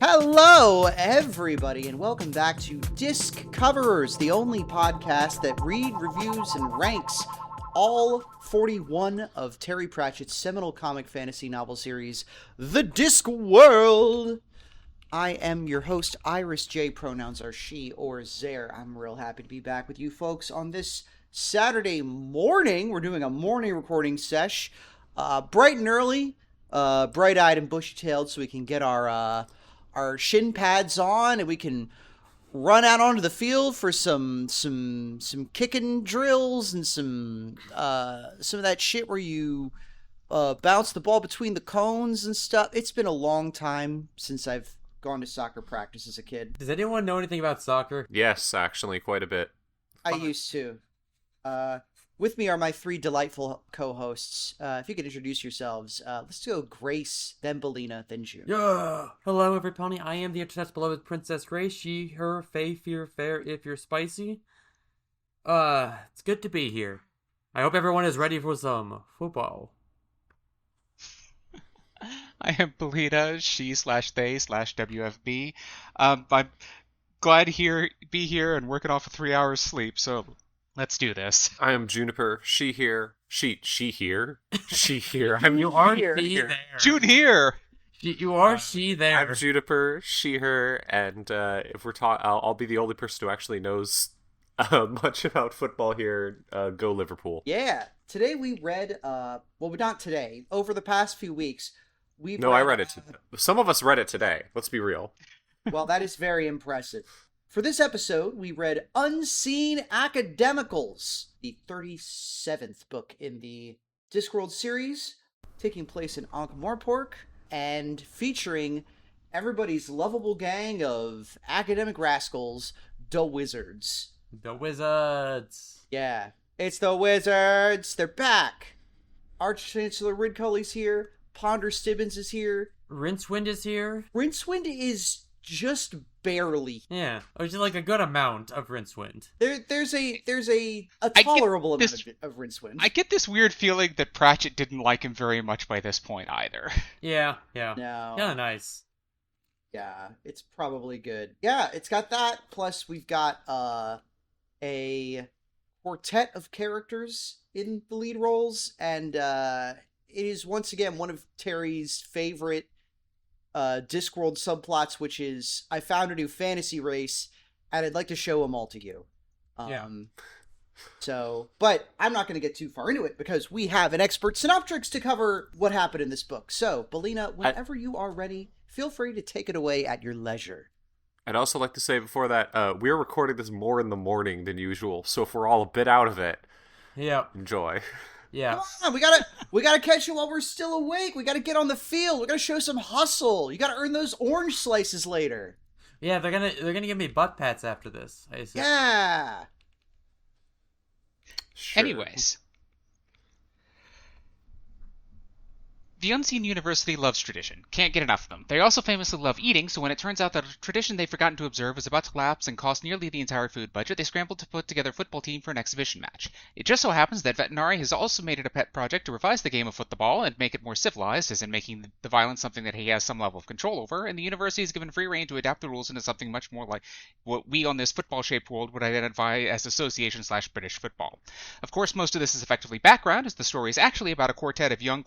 Hello, everybody, and welcome back to Disc Coverers, the only podcast that read, reviews, and ranks all 41 of Terry Pratchett's seminal comic fantasy novel series, The Disc World. I am your host, Iris J. Pronouns are she or there. I'm real happy to be back with you folks on this Saturday morning. We're doing a morning recording sesh, bright and early, bright-eyed and bushy-tailed, so we can get our shin pads on and we can run out onto the field for some kicking drills and some of that shit where you bounce the ball between the cones and stuff. It's been a long time since I've gone to soccer practice as a kid. Does anyone know anything about soccer? Yes, actually, quite a bit. I used to. With me are my three delightful co-hosts. If you could introduce yourselves, let's go Grace, then Belina, then June. Yeah. Hello, everybody. I am the internet's beloved Princess Grace. She, her, fey, fear, fair, if you're spicy. It's good to be here. I hope everyone is ready for some football. I am Belina, she/they/WFB. I'm glad to be here and working off of 3 hours sleep, so let's do this. I am Juniper, she here. She here? She here. I'm You are here. she there. June here! You are she there. I'm Juniper, she her, and if we're talking, I'll be the only person who actually knows much about football here. Go Liverpool. Yeah. Today we read, well, not today. Over the past few weeks, I read it. Some of us read it today. Let's be real. Well, that is very impressive. For this episode, we read Unseen Academicals, the 37th book in the Discworld series, taking place in Ankh-Morpork, and featuring everybody's lovable gang of academic rascals, the Wizards. The Wizards. Yeah, it's the Wizards! They're back! Arch-Chancellor Ridcully's here, Ponder Stibbins is here. Rincewind is here. Rincewind is just barely. Yeah, or just like a good amount of Rincewind. There's a tolerable amount of Rincewind. I get this weird feeling that Pratchett didn't like him very much by this point either. Yeah. No. Yeah, nice. Yeah, it's probably good. Yeah, it's got that. Plus, we've got a quartet of characters in the lead roles, and it is once again one of Terry's favorite Discworld subplots, which is I found a new fantasy race and I'd like to show them all to you. So, but I'm not going to get too far into it because we have an expert synoptrix to cover what happened in this book. So, Belina, whenever you are ready, feel free to take it away at your leisure. I'd also like to say before that, we're recording this more in the morning than usual, so if we're all a bit out of it, enjoy. Yeah. Come on, we gotta catch it while we're still awake. We gotta get on the field. We gotta show some hustle. You gotta earn those orange slices later. Yeah, they're gonna give me butt pats after this, I assume. Yeah. Sure. Anyways. The Unseen University loves tradition. Can't get enough of them. They also famously love eating, so when it turns out that a tradition they've forgotten to observe is about to lapse and cost nearly the entire food budget, they scramble to put together a football team for an exhibition match. It just so happens that Vetinari has also made it a pet project to revise the game of football and make it more civilized, as in making the violence something that he has some level of control over, and the university is given free rein to adapt the rules into something much more like what we on this football-shaped world would identify as association/British football. Of course, most of this is effectively background, as the story is actually about a quartet of young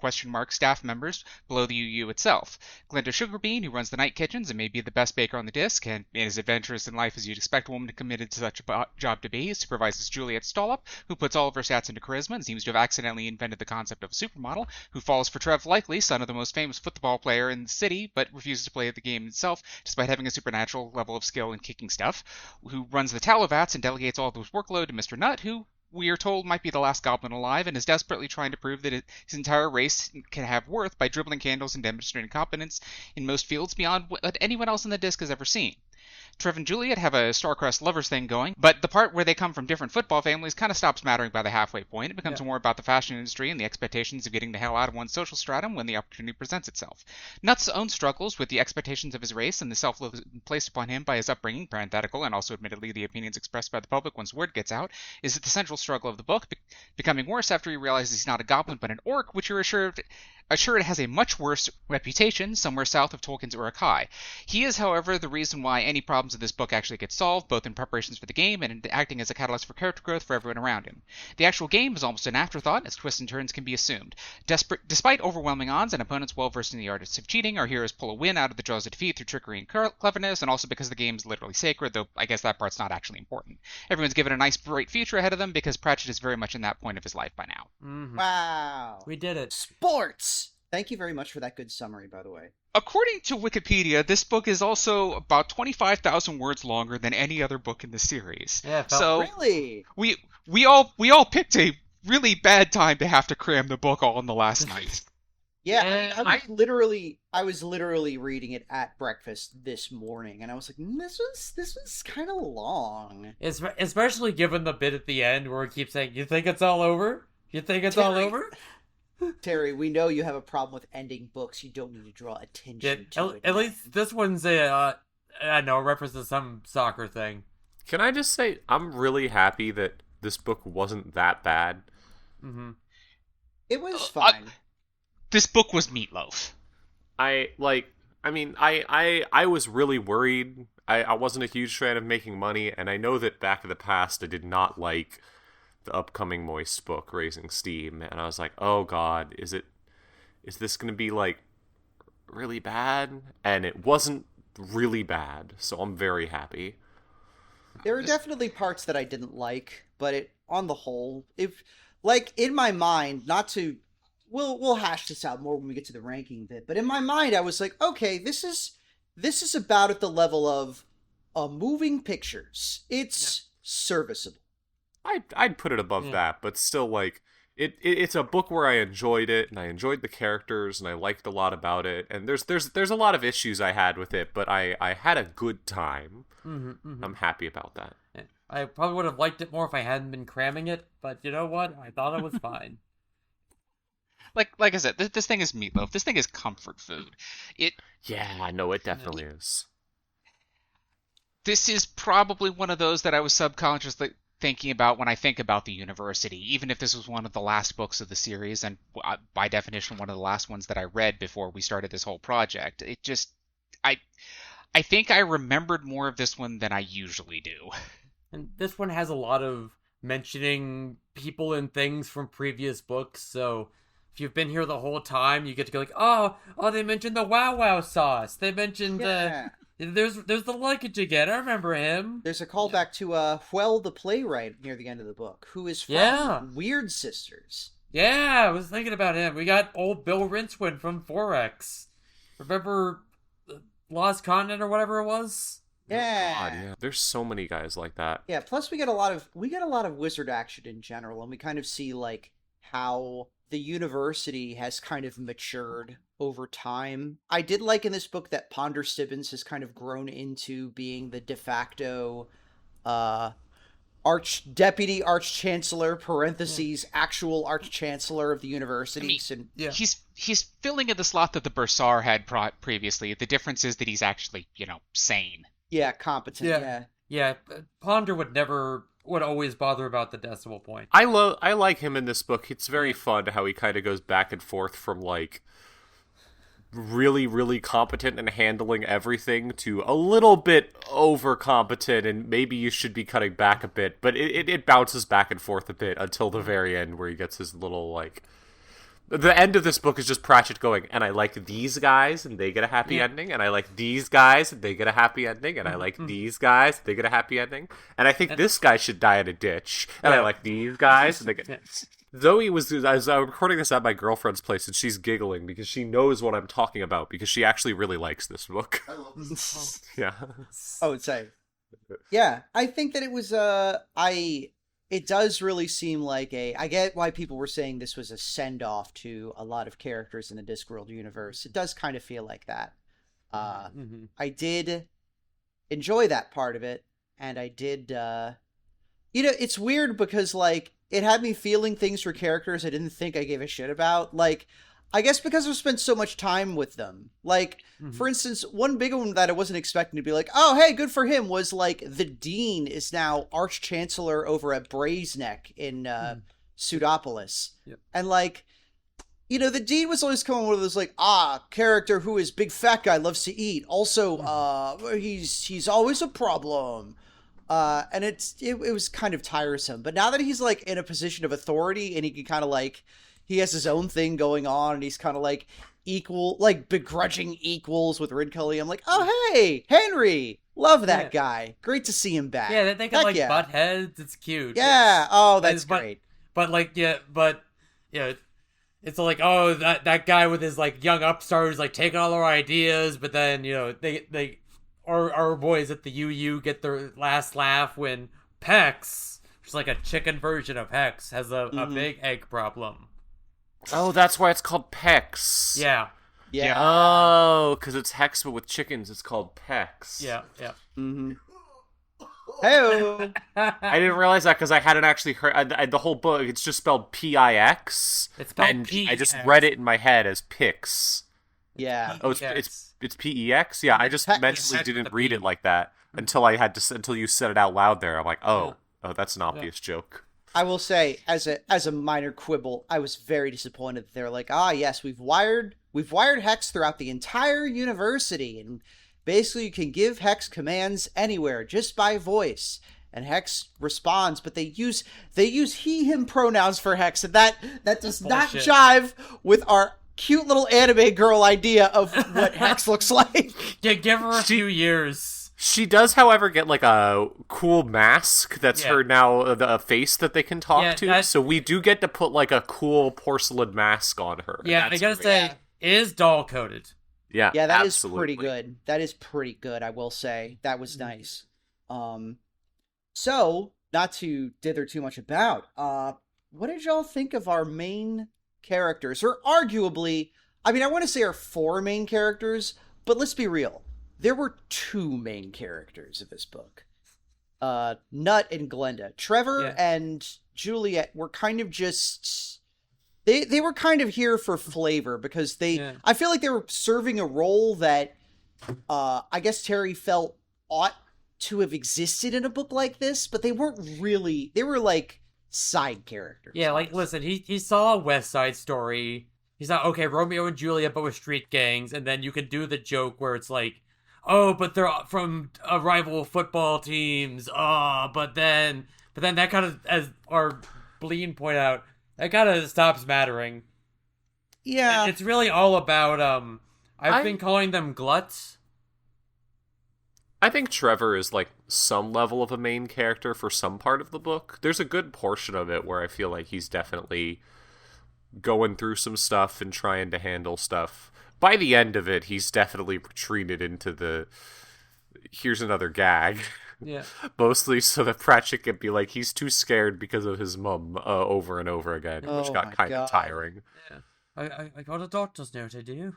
staff members below the UU itself. Glenda Sugarbean, who runs the night kitchens and may be the best baker on the disc, and as adventurous in life as you'd expect a woman committed to such a job to be, supervises Juliet Stollup, who puts all of her stats into charisma and seems to have accidentally invented the concept of a supermodel, who falls for Trev Likely, son of the most famous football player in the city, but refuses to play the game itself, despite having a supernatural level of skill in kicking stuff, who runs the tallow vats and delegates all of his workload to Mr. Nutt, who we are told might be the last goblin alive and is desperately trying to prove that his entire race can have worth by dribbling candles and demonstrating competence in most fields beyond what anyone else in the disc has ever seen. Trev and Juliet have a star-crossed lovers thing going, but the part where they come from different football families kind of stops mattering by the halfway point. It becomes more about the fashion industry and the expectations of getting the hell out of one's social stratum when the opportunity presents itself. Nutt's own struggles with the expectations of his race and the self-loathing placed upon him by his upbringing, parenthetical, and also admittedly the opinions expressed by the public once word gets out, is the central struggle of the book, becoming worse after he realizes he's not a goblin but an orc, which you're assured Sure, it has a much worse reputation somewhere south of Tolkien's Uruk-hai. He is, however, the reason why any problems in this book actually get solved, both in preparations for the game and in acting as a catalyst for character growth for everyone around him. The actual game is almost an afterthought, as twists and turns can be assumed. Despite overwhelming odds and opponents well versed in the arts of cheating, our heroes pull a win out of the jaws of defeat through trickery and cleverness, and also because the game is literally sacred, though I guess that part's not actually important. Everyone's given a nice, bright future ahead of them because Pratchett is very much in that point of his life by now. Mm-hmm. Wow. We did it. Sports! Thank you very much for that good summary, by the way. According to Wikipedia, this book is also about 25,000 words longer than any other book in the series. Yeah, so Really? we all picked a really bad time to have to cram the book all in the last night. Yeah, I was literally reading it at breakfast this morning, and I was like, this was kind of long. Especially given the bit at the end where it keeps saying, "You think it's all over? You think it's all over?" Terry, we know you have a problem with ending books. You don't need to draw attention to it. At least this one's a reference to some soccer thing. Can I just say, I'm really happy that this book wasn't that bad. Mm-hmm. It was fine. This book was meatloaf. I was really worried. I wasn't a huge fan of making money, and I know that back in the past I did not like the upcoming Moist book, Raising Steam, and I was like, oh god, is this going to be, like, really bad? And it wasn't really bad, so I'm very happy. There were definitely parts that I didn't like, but on the whole, in my mind, we'll hash this out more when we get to the ranking bit, but in my mind I was like, okay, this is about at the level of moving pictures. It's serviceable. I'd put it above that, but still, like, it's a book where I enjoyed it, and I enjoyed the characters, and I liked a lot about it, and there's a lot of issues I had with it, but I had a good time. Mm-hmm, mm-hmm. I'm happy about that. I probably would have liked it more if I hadn't been cramming it, but you know what? I thought it was fine. Like I said, this thing is meatloaf. This thing is comfort food. Yeah, no, it definitely is. This is probably one of those that I was subconsciously thinking about when I think about the university, even if this was one of the last books of the series, and by definition one of the last ones that I read before we started this whole project. It just, I think I remembered more of this one than I usually do. And this one has a lot of mentioning people and things from previous books, so if you've been here the whole time, you get to go like, oh, they mentioned the Wow Wow sauce. They mentioned there's the luggage again. I remember him. There's a callback to Hwell the playwright near the end of the book, who is from Weird Sisters. Yeah, I was thinking about him. We got old Bill Rincewind from Forex. Remember Lost Continent or whatever it was? Yeah. God, yeah. There's so many guys like that. Yeah, plus we get a lot of wizard action in general, and we kind of see like how the university has kind of matured over time. I did like in this book that Ponder Stibbons has kind of grown into being the de facto deputy arch-chancellor, parentheses, actual arch-chancellor of the university. He's filling in the slot that the Bursar had previously. The difference is that he's actually, sane. Yeah, competent, Yeah, Ponder would always bother about the decimal point. I like him in this book. It's very fun how he kind of goes back and forth from, like, really, really competent and handling everything to a little bit overcompetent and maybe you should be cutting back a bit, but it bounces back and forth a bit until the very end where he gets his little, like... The end of this book is just Pratchett going, and I like these guys, and they get a happy ending, and I like these guys, and they get a happy ending, and I like these guys, they get a happy ending, and I think this guy should die in a ditch, and I like these guys, and they get... Zoe was recording this at my girlfriend's place, and she's giggling because she knows what I'm talking about, because she actually really likes this book. I love this. Yeah. I would say. Yeah, I think that it was, it does really seem like I get why people were saying this was a send-off to a lot of characters in the Discworld universe. It does kind of feel like that. I did enjoy that part of it, and I did, it's weird because, like, it had me feeling things for characters I didn't think I gave a shit about. Like, I guess because I've spent so much time with them. Like, for instance, one big one that I wasn't expecting to be like, oh, hey, good for him, was, like, the Dean is now Arch-Chancellor over at Brazeneck in Pseudopolis. Yep. And, like, the Dean was always coming with this character who is big fat guy, loves to eat. Also, he's always a problem. And it was kind of tiresome. But now that he's like in a position of authority and he can kind of like, he has his own thing going on and he's kind of like begrudging equals with Ridcully. I'm like, oh, hey, Henry. Love that guy. Great to see him back. Yeah, they can butt heads. It's cute. Yeah. Oh, that's great. But it's like, oh, that guy with his like young upstart who's like taking all our ideas, but then our boys at the UU get their last laugh when Pex, which is like a chicken version of Hex, has a big egg problem. Oh, that's why it's called Pex. Yeah. Yeah. Oh, because it's Hex, but with chickens, it's called Pex. Yeah. Mm-hmm. Hey. I didn't realize that because I hadn't actually heard the whole book. It's just spelled Pix. It's spelled and P-X. I just read it in my head as Pix. Yeah. Oh, it's Pex. Yeah, I just mentally didn't read it like that until you said it out loud. There, I'm like, oh, that's an obvious joke. I will say, as a minor quibble, I was very disappointed that they're like, yes, we've wired Hex throughout the entire university, and basically you can give Hex commands anywhere just by voice, and Hex responds, but they use he/him pronouns for Hex, and that does not jive with our cute little anime girl idea of what Hex looks like. Yeah, give her a few years. She does, however, get like a cool mask that's her now, a face that they can talk to. So we do get to put like a cool porcelain mask on her. Yeah, I gotta say, it is doll coded. Yeah, that absolutely. is pretty good. That is pretty good, I will say. That was nice. So, not to dither too much about, what did y'all think of our main characters? Or arguably, I mean, I want to say our 4 main characters, but let's be real. There were 2 main characters of this book. Nut and Glenda. Trevor and Juliet were kind of just... They were kind of here for flavor because I feel like they were serving a role that I guess Terry felt ought to have existed in a book like this, but they weren't really... They were like side characters. Yeah, like, listen, he saw a West Side Story. He's not, okay, Romeo and Juliet, but with street gangs, and then you can do the joke where it's like, oh, but they're from rival football teams. Oh, but then that kind of, as our Bleen pointed out, that kind of stops mattering. Yeah. It's really all about, I've been calling them gluts. I think Trevor is like some level of a main character for some part of the book. There's a good portion of it where I feel like he's definitely going through some stuff and trying to handle stuff. By the end of it, he's definitely retreated into the here's another gag. Yeah. Mostly so that Pratchett can be like, he's too scared because of his mum over and over again, which got kind of tiring. Yeah. I got a doctor's note, I do.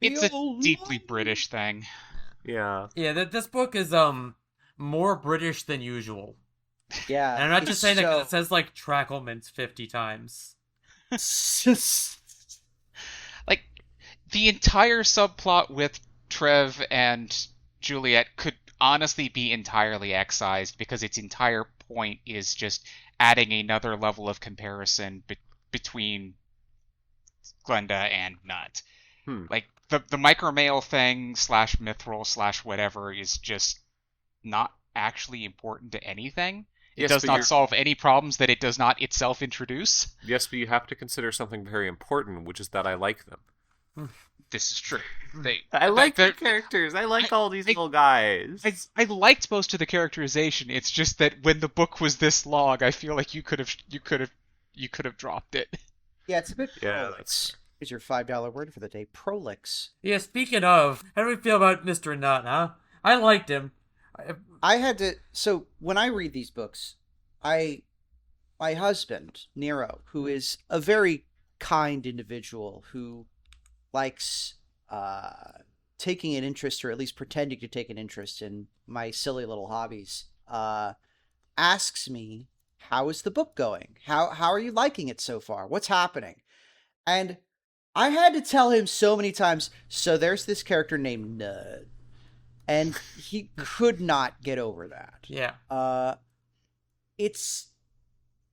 It's a deeply British thing. Yeah. Yeah, this book is more British than usual. Yeah. And I'm not just saying that 'cause it says like Tracklements 50 times. Like, the entire subplot with Trev and Juliet could honestly be entirely excised because its entire point is just adding another level of comparison between Glenda and Nut. Like, the micromail thing / mithril / whatever is just not actually important to anything. It does not solve any problems that it does not itself introduce. Yes, but you have to consider something very important, which is that I like them. This is true. I like the characters. I like all these little guys. I liked most of the characterization. It's just that when the book was this long, I feel like you could have dropped it. Yeah, it's a bit prolix. that's is your $5 word for the day. Prolix. Yeah, speaking of, how do we feel about Mr. Nut, huh? I liked him. I had to... So, when I read these books, my husband, Nero, who is a very kind individual who likes taking an interest, or at least pretending to take an interest in my silly little hobbies, asks me, how is the book going? How are you liking it so far? What's happening? And I had to tell him so many times, so there's this character named Nut. And he could not get over that. Yeah. I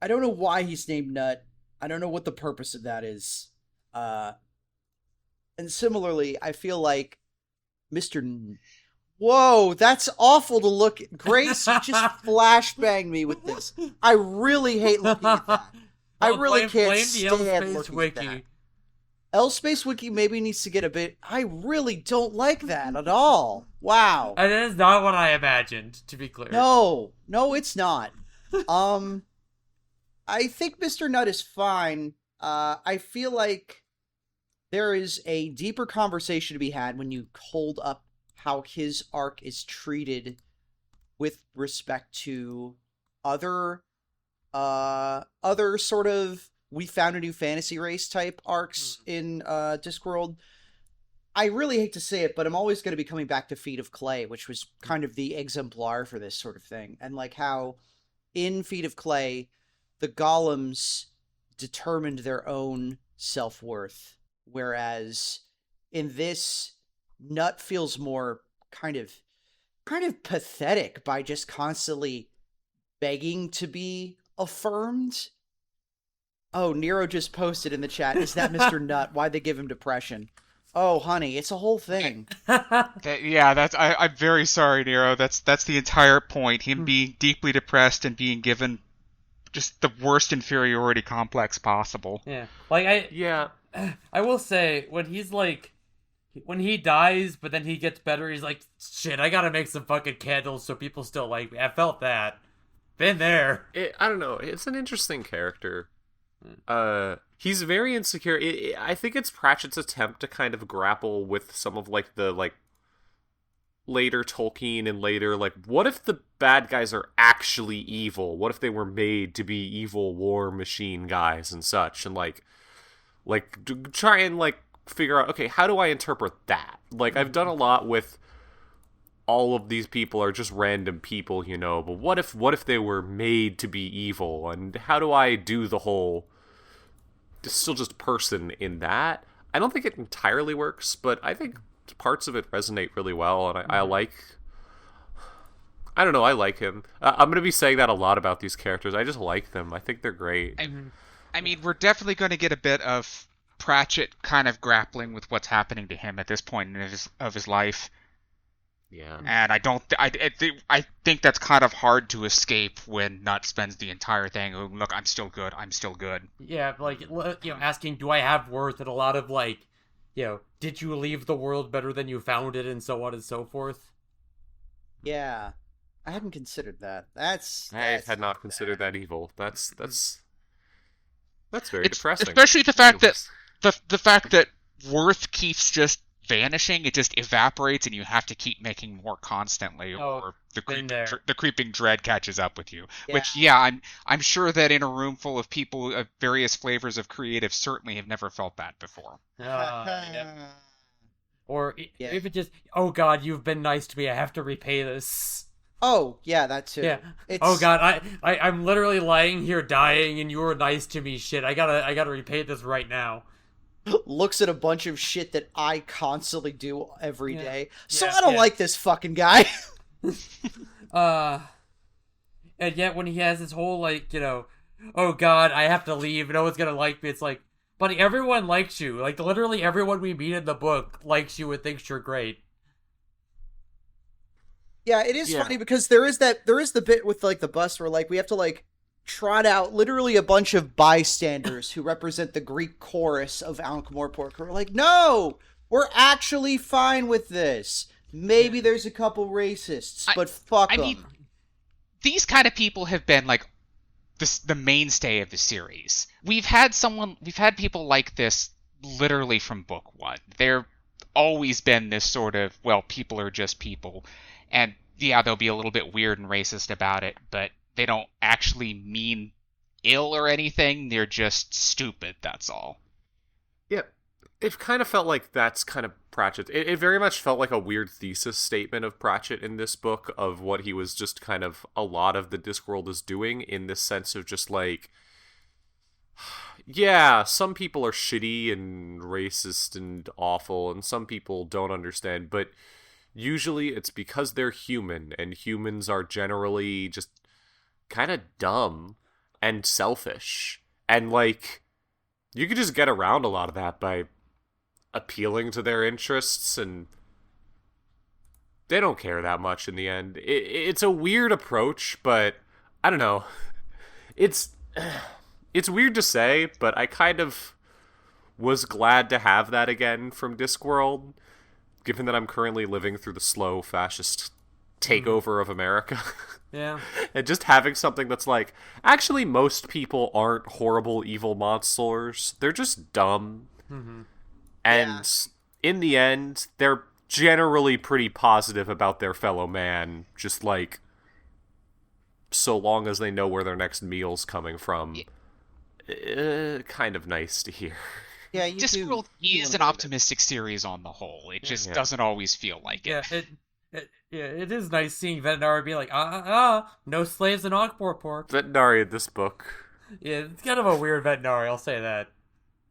don't know why he's named Nut. I don't know what the purpose of that is. Uh, and similarly, I feel like Mr. Whoa, that's awful to look at. Grace, you just flashbanged me with this. I really hate looking at that. I Well, really can't blame the stand L-Space looking Wiki. at that. L-Space Wiki maybe needs to get a bit... I really don't like that at all. Wow. And that is not what I imagined, to be clear. No, it's not. I think Mr. Nut is fine. I feel like there is a deeper conversation to be had when you hold up how his arc is treated with respect to other sort of we found a new fantasy race type arcs in Discworld. I really hate to say it, but I'm always going to be coming back to Feet of Clay, which was kind of the exemplar for this sort of thing. And like how in Feet of Clay, the golems determined their own self-worth, whereas in this, Nut feels more kind of pathetic by just constantly begging to be affirmed. Oh, Nero just posted in the chat, is that Mr. Nut? Why'd they give him depression? Oh, honey, it's a whole thing. I'm very sorry, Nero. That's the entire point. Him being deeply depressed and being given just the worst inferiority complex possible. Yeah. I will say, when he dies, but then he gets better, he's like, shit, I gotta make some fucking candles so people still like me. I felt that. Been there. I don't know. It's an interesting character. He's very insecure. I think it's Pratchett's attempt to kind of grapple with some of like the like later Tolkien and later like, what if the bad guys are actually evil? What if they were made to be evil war machine guys and such? And like try and like figure out, okay, how do I interpret that? Like, I've done a lot with all of these people are just random people, you know, but what if they were made to be evil? And how do I do the whole still just person in that? I don't think it entirely works, but I think parts of it resonate really well, and I like him. I'm going to be saying that a lot about these characters. I just like them. I think they're great. I mean, we're definitely going to get a bit of Pratchett kind of grappling with what's happening to him at this point of his life. Yeah. And I think that's kind of hard to escape when Nut spends the entire thing, oh, look, I'm still good. Yeah, like, asking, do I have worth? And a lot of, like, did you leave the world better than you found it? And so on and so forth. Yeah. I hadn't considered that. I had not considered that evil. That's very depressing. Especially the fact that the fact that worth keeps just vanishing, it just evaporates, and you have to keep making more constantly, or the creeping dread catches up with you. Yeah. Which, I'm sure that in a room full of people of various flavors of creative certainly have never felt that before. Yeah. Or if it just, oh god, you've been nice to me, I have to repay this. Oh, yeah, that too. Yeah. Oh god, I'm literally lying here dying, and you were nice to me. Shit, I gotta repay this right now. Looks at a bunch of shit that I constantly do every day. So I don't like this fucking guy. And yet when he has this whole, like, oh god, I have to leave, no one's gonna like me, it's like, buddy, everyone likes you. Like, literally everyone we meet in the book likes you and thinks you're great. Yeah, it is funny because there is the bit with, like, the bus where, like, we have to, like, trot out literally a bunch of bystanders who represent the Greek chorus of Ankh-Morpork who are like, no, we're actually fine with this. Maybe there's a couple racists, but fuck them. I mean, these kind of people have been, like, the mainstay of the series. We've had people like this literally from book one. They've always been this sort of, well, people are just people. And, yeah, they'll be a little bit weird and racist about it, but they don't actually mean ill or anything. They're just stupid, that's all. Yeah, it kind of felt like that's kind of Pratchett. It very much felt like a weird thesis statement of Pratchett in this book of what he was just kind of a lot of the Discworld is doing, in this sense of just like, yeah, some people are shitty and racist and awful, and some people don't understand, but usually it's because they're human, and humans are generally just kind of dumb and selfish, and like, you could just get around a lot of that by appealing to their interests, and they don't care that much in the end. It's a weird approach, but I don't know. It's weird to say, but I kind of was glad to have that again from Discworld, given that I'm currently living through the slow fascist takeover of America. Yeah. And just having something that's like, actually, most people aren't horrible, evil monsters. They're just dumb. Mm-hmm. And in the end, they're generally pretty positive about their fellow man, just like, so long as they know where their next meal's coming from. Kind of nice to hear. Yeah, Discworld is an optimistic series on the whole. It just doesn't always feel like it. Yeah, it is nice seeing Vetinari be like, no slaves in Ankh-Morpork. Vetinari in this book. Yeah, it's kind of a weird Vetinari, I'll say that.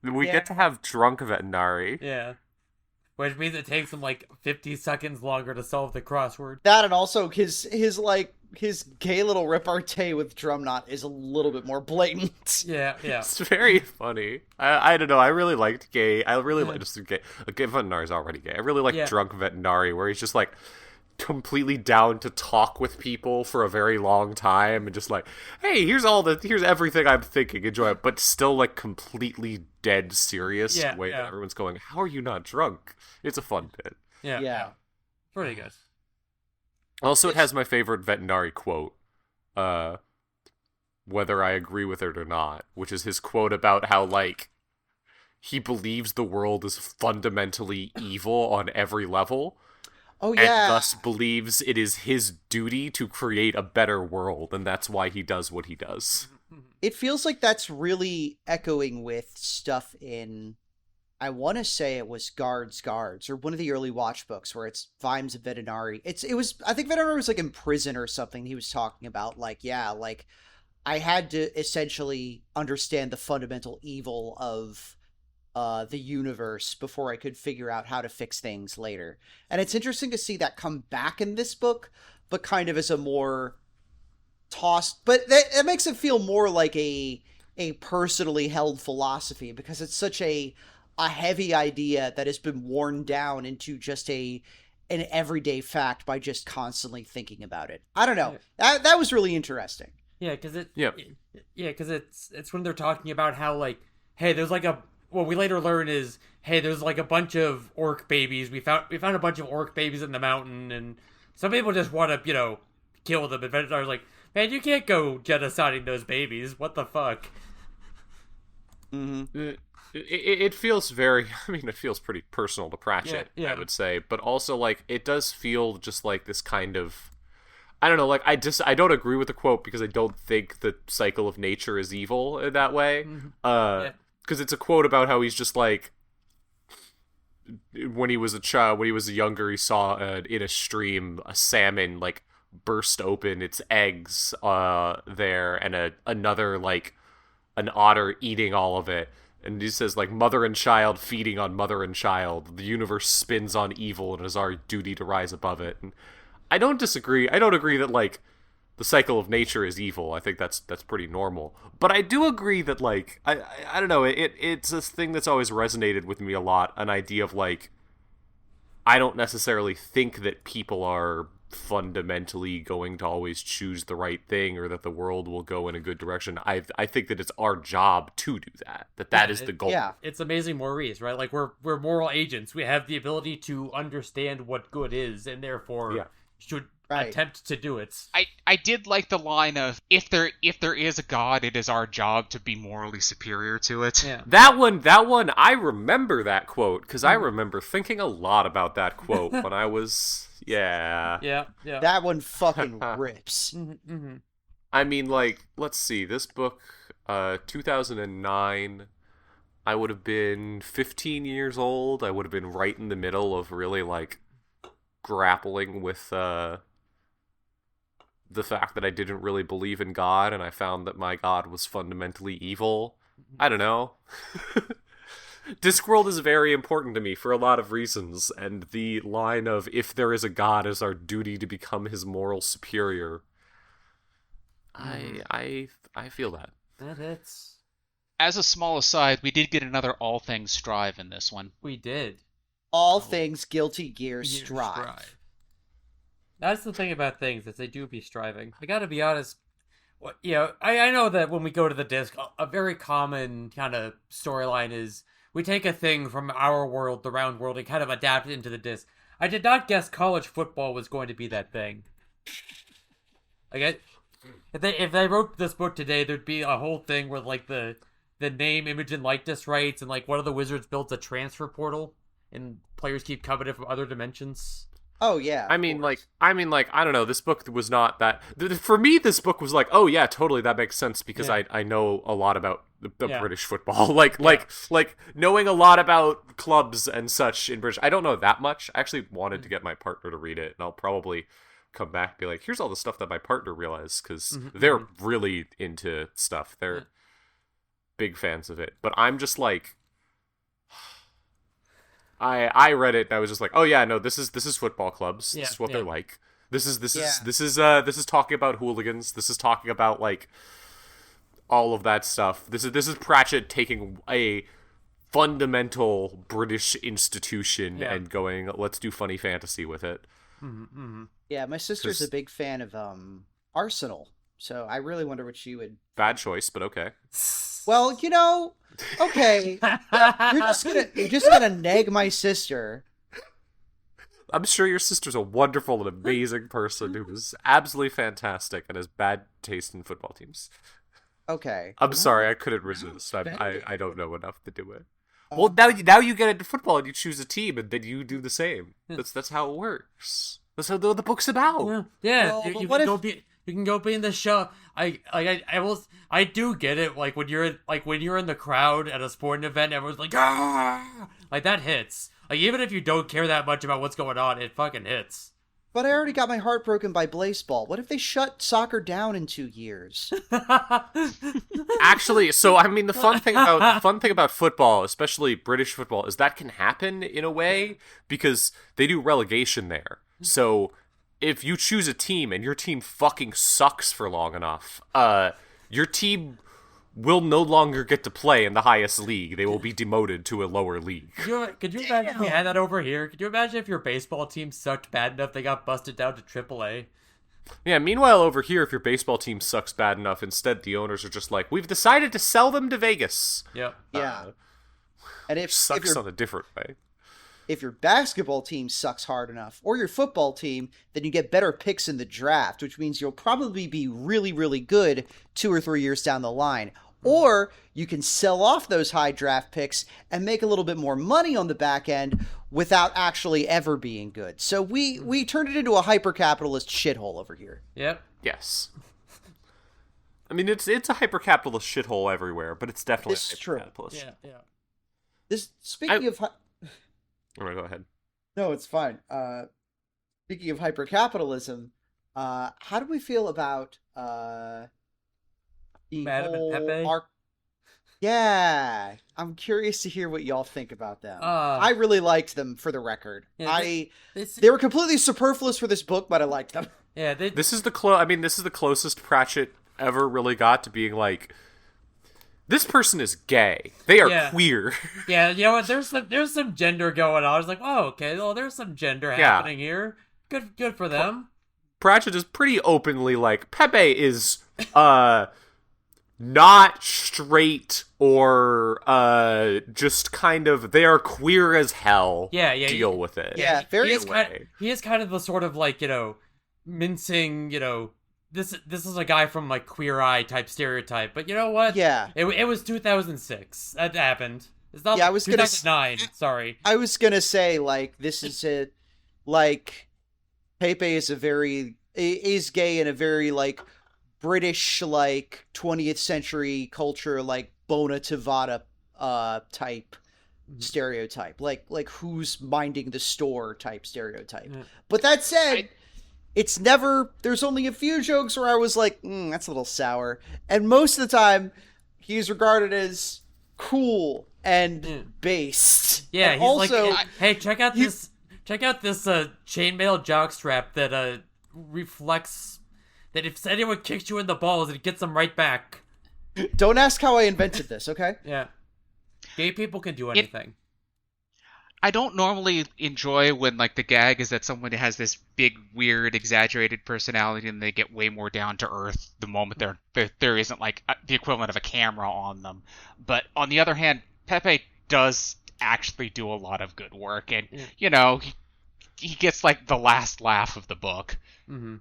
We get to have drunk Vetinari. Yeah. Which means it takes him like 50 seconds longer to solve the crossword. That, and also his gay little repartee with Drumknot is a little bit more blatant. Yeah. It's very funny. I don't know. I really liked gay. I really like just gay. Okay, Vetinari's already gay. I really like drunk Vetinari, where he's just like completely down to talk with people for a very long time and just like, hey, here's everything I'm thinking, enjoy it, but still like completely dead serious way that everyone's going, how are you not drunk? It's a fun bit. Yeah. Pretty good. Also, it has my favorite Vetinari quote, whether I agree with it or not, which is his quote about how, like, he believes the world is fundamentally evil on every level. Oh, yeah. And thus believes it is his duty to create a better world, and that's why he does what he does. It feels like that's really echoing with stuff in, I want to say it was Guards, or one of the early Watch books where it's Vimes of Vetinari. I think Vetinari was like in prison or something. He was talking about like, I had to essentially understand the fundamental evil of the universe before I could figure out how to fix things later. And it's interesting to see that come back in this book, but kind of as a more tossed, but it makes it feel more like a personally held philosophy, because it's such a heavy idea that has been worn down into just an everyday fact by just constantly thinking about it. I don't know. That was really interesting. Yeah, because it's when they're talking about how, like, hey, there's like what we later learn is, hey, there's like a bunch of orc babies. We found a bunch of orc babies in the mountain, and some people just want to, kill them. And Vetinari's like, man, you can't go genociding those babies. What the fuck? Mm-hmm. It feels it feels pretty personal to Pratchett, I would say. But also, like, it does feel just like this kind of, I don't know, like, I don't agree with the quote because I don't think the cycle of nature is evil in that way. Because it's a quote about how he's just like, when he was a child, when he was younger, he saw in a stream a salmon like burst open its eggs there, and another like an otter eating all of it. And he says, like, mother and child feeding on mother and child. The universe spins on evil, and it is our duty to rise above it. And I don't disagree. I don't agree that, like, the cycle of nature is evil. I think that's pretty normal. But I do agree that, like, I don't know, it's this thing that's always resonated with me a lot, an idea of, like, I don't necessarily think that people are fundamentally going to always choose the right thing, or that the world will go in a good direction. I think that it's our job to do that. That is the goal. Yeah. It's amazing Maurice, right? Like, we're moral agents. We have the ability to understand what good is, and therefore should attempt to do it. I did like the line of, if there is a god, it is our job to be morally superior to it. Yeah. That one, I remember that quote, because I remember thinking a lot about that quote when I was, Yeah. That one fucking rips. I mean, like, let's see, this book, 2009, I would have been 15 years old. I would have been right in the middle of really, like, grappling with, the fact that I didn't really believe in God, and I found that my God was fundamentally evil. I don't know. Discworld is very important to me for a lot of reasons, and the line of, if there is a God, it is our duty to become his moral superior. I feel that. That's As a small aside, we did get another all things strive in this one. We did. All things Guilty Gear Gear strive. That's the thing about things, is they do be striving. I gotta be honest. I know that when we go to the disc, a very common kind of storyline is we take a thing from our world, the round world, and kind of adapt it into the disc. I did not guess college football was going to be that thing. If they wrote this book today, there'd be a whole thing with like the name, image, and likeness rights, and like one of the wizards builds a transfer portal, and players keep coming in from other dimensions. Oh yeah. I mean, I don't know. This book was not that. For me, this book was like, oh yeah, totally, that makes sense because I know a lot about the British football. Like knowing a lot about clubs and such in British. I don't know that much. I actually wanted to get my partner to read it, and I'll probably come back and be like, here's all the stuff that my partner realized, because they're really into stuff. They're big fans of it. But I'm just like, I read it and I was just like, oh yeah, no, this is football clubs. This is what they're like. This is talking about hooligans. This is talking about like all of that stuff. This is Pratchett taking a fundamental British institution and going, let's do funny fantasy with it. Yeah, my sister's a big fan of Arsenal, so I really wonder what she would. Bad choice, but okay. Well, okay. You're just gonna nag my sister. I'm sure your sister's a wonderful and amazing person who is absolutely fantastic and has bad taste in football teams. Okay. I'm sorry, I couldn't resist. I don't know enough to do it. Well, now you get into football and you choose a team and then you do the same. That's how it works. That's how the book's about. Yeah. Well, You can go be in the show. I do get it. Like when you're in the crowd at a sporting event, everyone's like, ah! Like that hits. Like even if you don't care that much about what's going on, it fucking hits. But I already got my heart broken by Baseball. What if they shut soccer down in 2 years? Actually, so I mean, the fun thing about football, especially British football, is that can happen in a way because they do relegation there. So if you choose a team and your team fucking sucks for long enough, your team will no longer get to play in the highest league. They will be demoted to a lower league. Could you imagine if we had that over here? Could you imagine if your baseball team sucked bad enough they got busted down to AAA? Yeah, meanwhile over here, if your baseball team sucks bad enough, instead the owners are just like, we've decided to sell them to Vegas. Yep. Yeah. And if sucks on a different way. If your basketball team sucks hard enough, or your football team, then you get better picks in the draft, which means you'll probably be really, really good 2 or 3 years down the line. Or you can sell off those high draft picks and make a little bit more money on the back end without actually ever being good. So we turned it into a hyper-capitalist shithole over here. Yep. Yes. I mean, it's a hyper-capitalist shithole everywhere, but it's definitely hyper-capitalist. Yeah. Speaking of... All right, go ahead. No, it's fine. Speaking of hyper-capitalism, how do we feel about... Madam and Pepe? Yeah, I'm curious to hear what y'all think about them. I really liked them, for the record. Yeah, they were completely superfluous for this book, but I liked them. Yeah, this is the closest Pratchett ever really got to being like, this person is gay. They are queer. Yeah, you know what? There's some gender going on. I was like, oh, okay. Well, there's some gender happening here. Good for them. Pratchett is pretty openly like, Pepe is not straight or just kind of, they are queer as hell. Yeah. Deal with it. Yeah, he is kind of the sort of like, mincing, this is a guy from like Queer Eye type stereotype, but you know what? Yeah. It was 2006. That happened. It's not 2009. Sorry. I was gonna say, like, this is it. Like, Pepe is is gay in a very like British, like 20th century culture, like Bona Tivata type stereotype, like who's minding the store type stereotype. But that said, it's never, there's only a few jokes where I was like, that's a little sour, and most of the time he's regarded as cool and based. Yeah, and he's also, like, hey, check out this chainmail jockstrap that reflects that if anyone kicks you in the balls, it gets them right back. Don't ask how I invented this, okay? Yeah. Gay people can do anything. I don't normally enjoy when like the gag is that someone has this big, weird, exaggerated personality and they get way more down to earth the moment there isn't like the equivalent of a camera on them. But on the other hand, Pepe does actually do a lot of good work, and he gets like the last laugh of the book. Mm-hmm.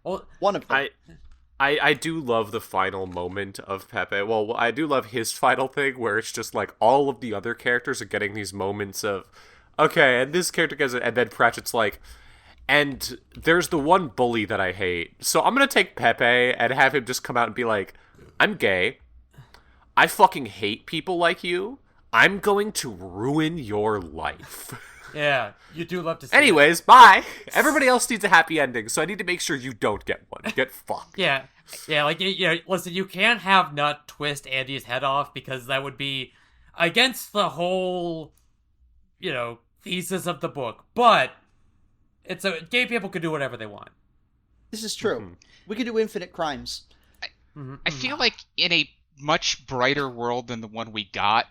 Well, one of them. I do love the final moment of Pepe. Well, I do love his final thing where it's just like all of the other characters are getting these moments of, okay, and this character gets it, and then Pratchett's like, and there's the one bully that I hate. So I'm going to take Pepe and have him just come out and be like, I'm gay. I fucking hate people like you. I'm going to ruin your life. Yeah, you do love to see Anyways, bye. Everybody else needs a happy ending, so I need to make sure you don't get one. Get fucked. Yeah, like, listen, you can't have Nut twist Andy's head off because that would be against the whole, thesis of the book. But gay people can do whatever they want. This is true. Mm-hmm. We could do infinite crimes. I feel like in a much brighter world than the one we got,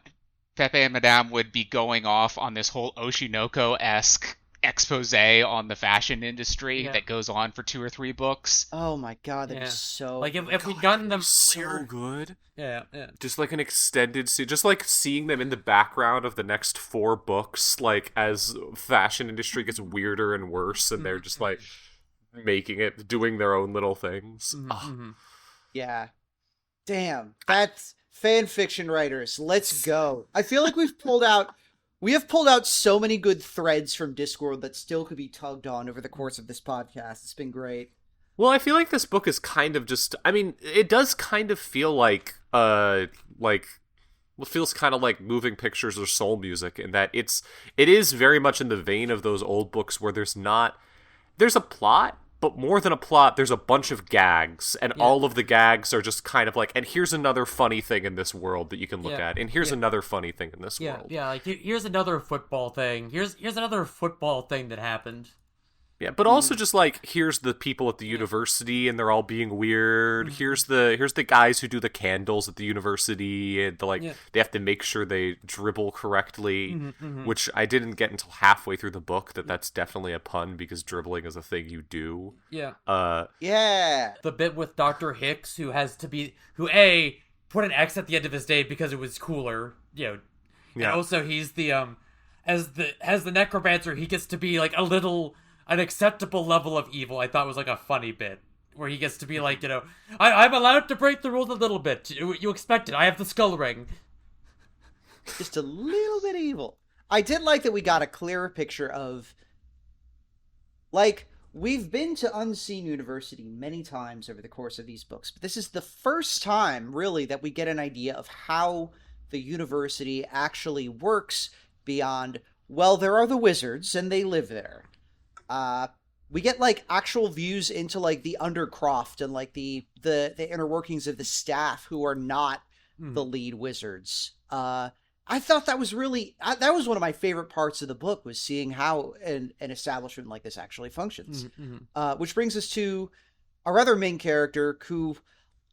Pepe and Madame would be going off on this whole Oshinoko-esque expose on the fashion industry that goes on for 2 or 3 books. Oh my god, that'd be so... Like, if we'd gotten them so good. Yeah. Just like an extended scene, just like seeing them in the background of the next 4 books, like, as fashion industry gets weirder and worse, and they're just, like, doing their own little things. Mm-hmm. Yeah. Damn, that's... Fan fiction writers, let's go. I feel like we have pulled out so many good threads from Discworld that still could be tugged on over the course of this podcast. It's been great. Well, I feel like this book is kind of just, I mean, it does kind of feel like it feels kind of like moving pictures or soul music in that it is very much in the vein of those old books where there's a plot, but more than a plot, there's a bunch of gags, and all of the gags are just kind of like, and here's another funny thing in this world that you can look at, and here's another funny thing in this world. Yeah, like, here's another football thing. Here's another football thing that happened. Yeah, but also just like, here's the people at the university and they're all being weird. Here's the guys who do the candles at the university, and they have to make sure they dribble correctly, which I didn't get until halfway through the book that's definitely a pun because dribbling is a thing you do. Yeah. The bit with Dr. Hicks who put an X at the end of his name because it was cooler, And also he's the as the necromancer, he gets to be like an acceptable level of evil. I thought was like a funny bit where he gets to be like, I'm allowed to break the rules a little bit. You expect it. I have the skull ring. Just a little bit evil. I did like that we got a clearer picture of, like, we've been to Unseen University many times over the course of these books, but this is the first time, really, that we get an idea of how the university actually works beyond, well, there are the wizards, and they live there. We get like actual views into like the Undercroft and like the inner workings of the staff who are not the lead wizards. I thought that was that was one of my favorite parts of the book, was seeing how an establishment like this actually functions. Which brings us to our other main character, who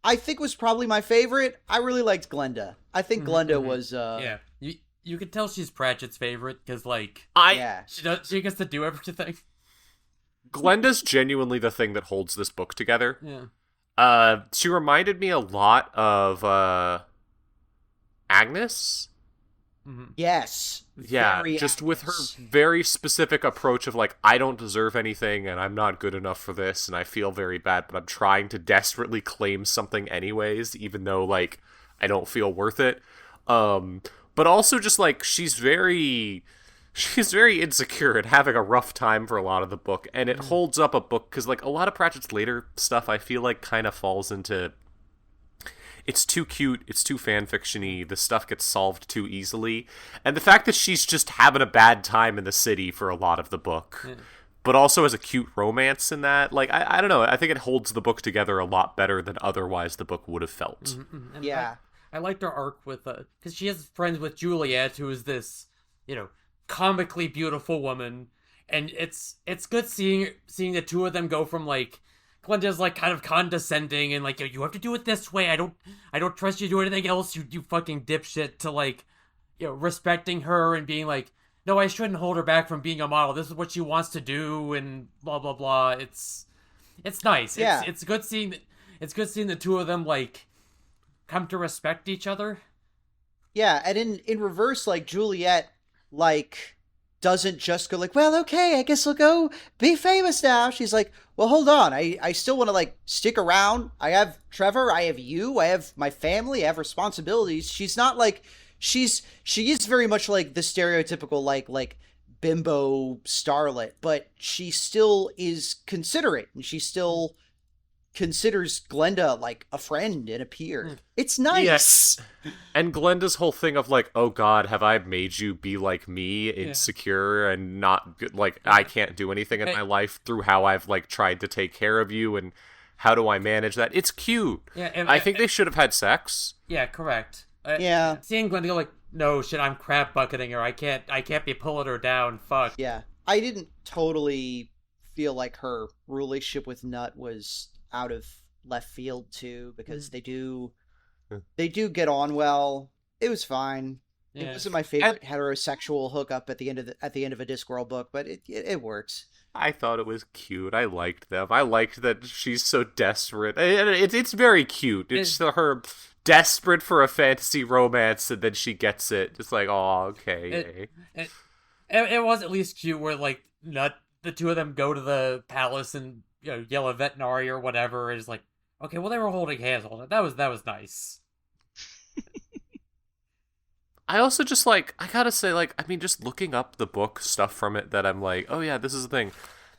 I think was probably my favorite. I really liked Glenda. I think Glenda was You can tell she's Pratchett's favorite because she gets to do everything. Glenda's genuinely the thing that holds this book together. Yeah. She reminded me a lot of Agnes. Yes. Yeah, just Agnes. With her very specific approach of like, I don't deserve anything and I'm not good enough for this and I feel very bad, but I'm trying to desperately claim something anyways, even though like I don't feel worth it. But also just like she's very insecure and having a rough time for a lot of the book, and it holds up a book because like a lot of Pratchett's later stuff I feel like kind of falls into, it's too cute, it's too fanfiction-y, the stuff gets solved too easily, and the fact that she's just having a bad time in the city for a lot of the book, but also has a cute romance in that, like I don't know, I think it holds the book together a lot better than otherwise the book would have felt. Yeah. I liked her arc with because she has friends with Juliet, who is this, comically beautiful woman, and it's good seeing the two of them go from like Glenda's like kind of condescending and like, you have to do it this way. I don't trust you to do anything else. You fucking dipshit, to like, respecting her and being like, no, I shouldn't hold her back from being a model. This is what she wants to do, and blah blah blah. It's nice. Yeah. It's good seeing the two of them like come to respect each other. Yeah, and in reverse, like, Juliet, like, doesn't just go like, well, okay, I guess I'll go be famous now. She's like, well, hold on. I still want to, like, stick around. I have Trevor. I have you. I have my family. I have responsibilities. She's not like, she is very much like the stereotypical, like bimbo starlet, but she still is considerate, and she still considers Glenda like a friend and a peer. It's nice. Yes. And Glenda's whole thing of like, oh god, have I made you be like me, insecure and not good, like I can't do anything in my life through how I've like tried to take care of you, and how do I manage that? It's cute. Yeah, I think they should have had sex. Yeah, correct. Yeah. Seeing Glenda go like, no shit, I'm crap bucketing her. I can't be pulling her down. Fuck. Yeah. I didn't totally feel like her relationship with Nut was out of left field too, because they do get on well. It was fine. Yeah. It wasn't my favorite heterosexual hookup at the end of a Discworld book, but it works. I thought it was cute. I liked them. I liked that she's so desperate. It's very cute. It's her desperate for a fantasy romance, and then she gets it. Just like, oh, okay. It was at least cute where like Nut, the two of them go to the palace and yell at veterinary or whatever. And it's like, okay, well, they were holding hands all the time. That was nice. I also just like, I gotta say, like, I mean, just looking up the book stuff from it, that I'm like, oh yeah, this is the thing.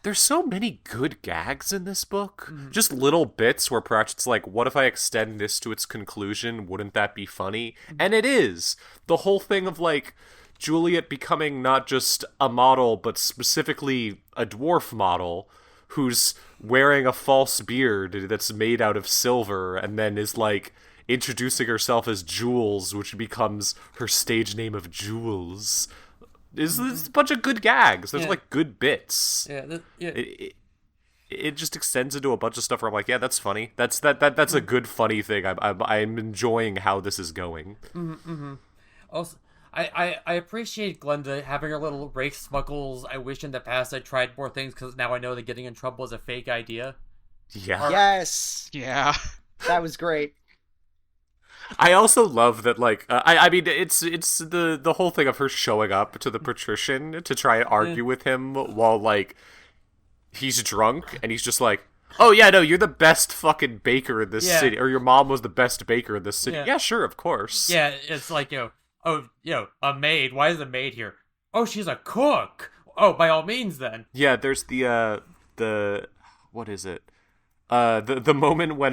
There's so many good gags in this book. Mm-hmm. Just little bits where Pratchett's like, what if I extend this to its conclusion? Wouldn't that be funny? Mm-hmm. And it is. The whole thing of like Juliet becoming not just a model, but specifically a dwarf model who's wearing a false beard that's made out of silver, and then is like introducing herself as Jules, which becomes her stage name of Jules. Is a bunch of good gags. There's like good bits. It just extends into a bunch of stuff where I'm like, yeah, that's funny. That's a good funny thing. I'm enjoying how this is going. Mm-hmm. Also, I appreciate Glenda having her little race smuggles. I wish in the past I'd tried more things, because now I know that getting in trouble is a fake idea. Yeah. Yes. Yeah. That was great. I also love that, like, I mean, it's the whole thing of her showing up to the patrician to try and argue with him while, like, he's drunk, and he's just like, oh, yeah, no, you're the best fucking baker in this city, or your mom was the best baker in this city. Yeah, sure, of course. Yeah, it's like, a maid. Why is a maid here? Oh, she's a cook. Oh, by all means, then. Yeah, there's the what is it? The moment when,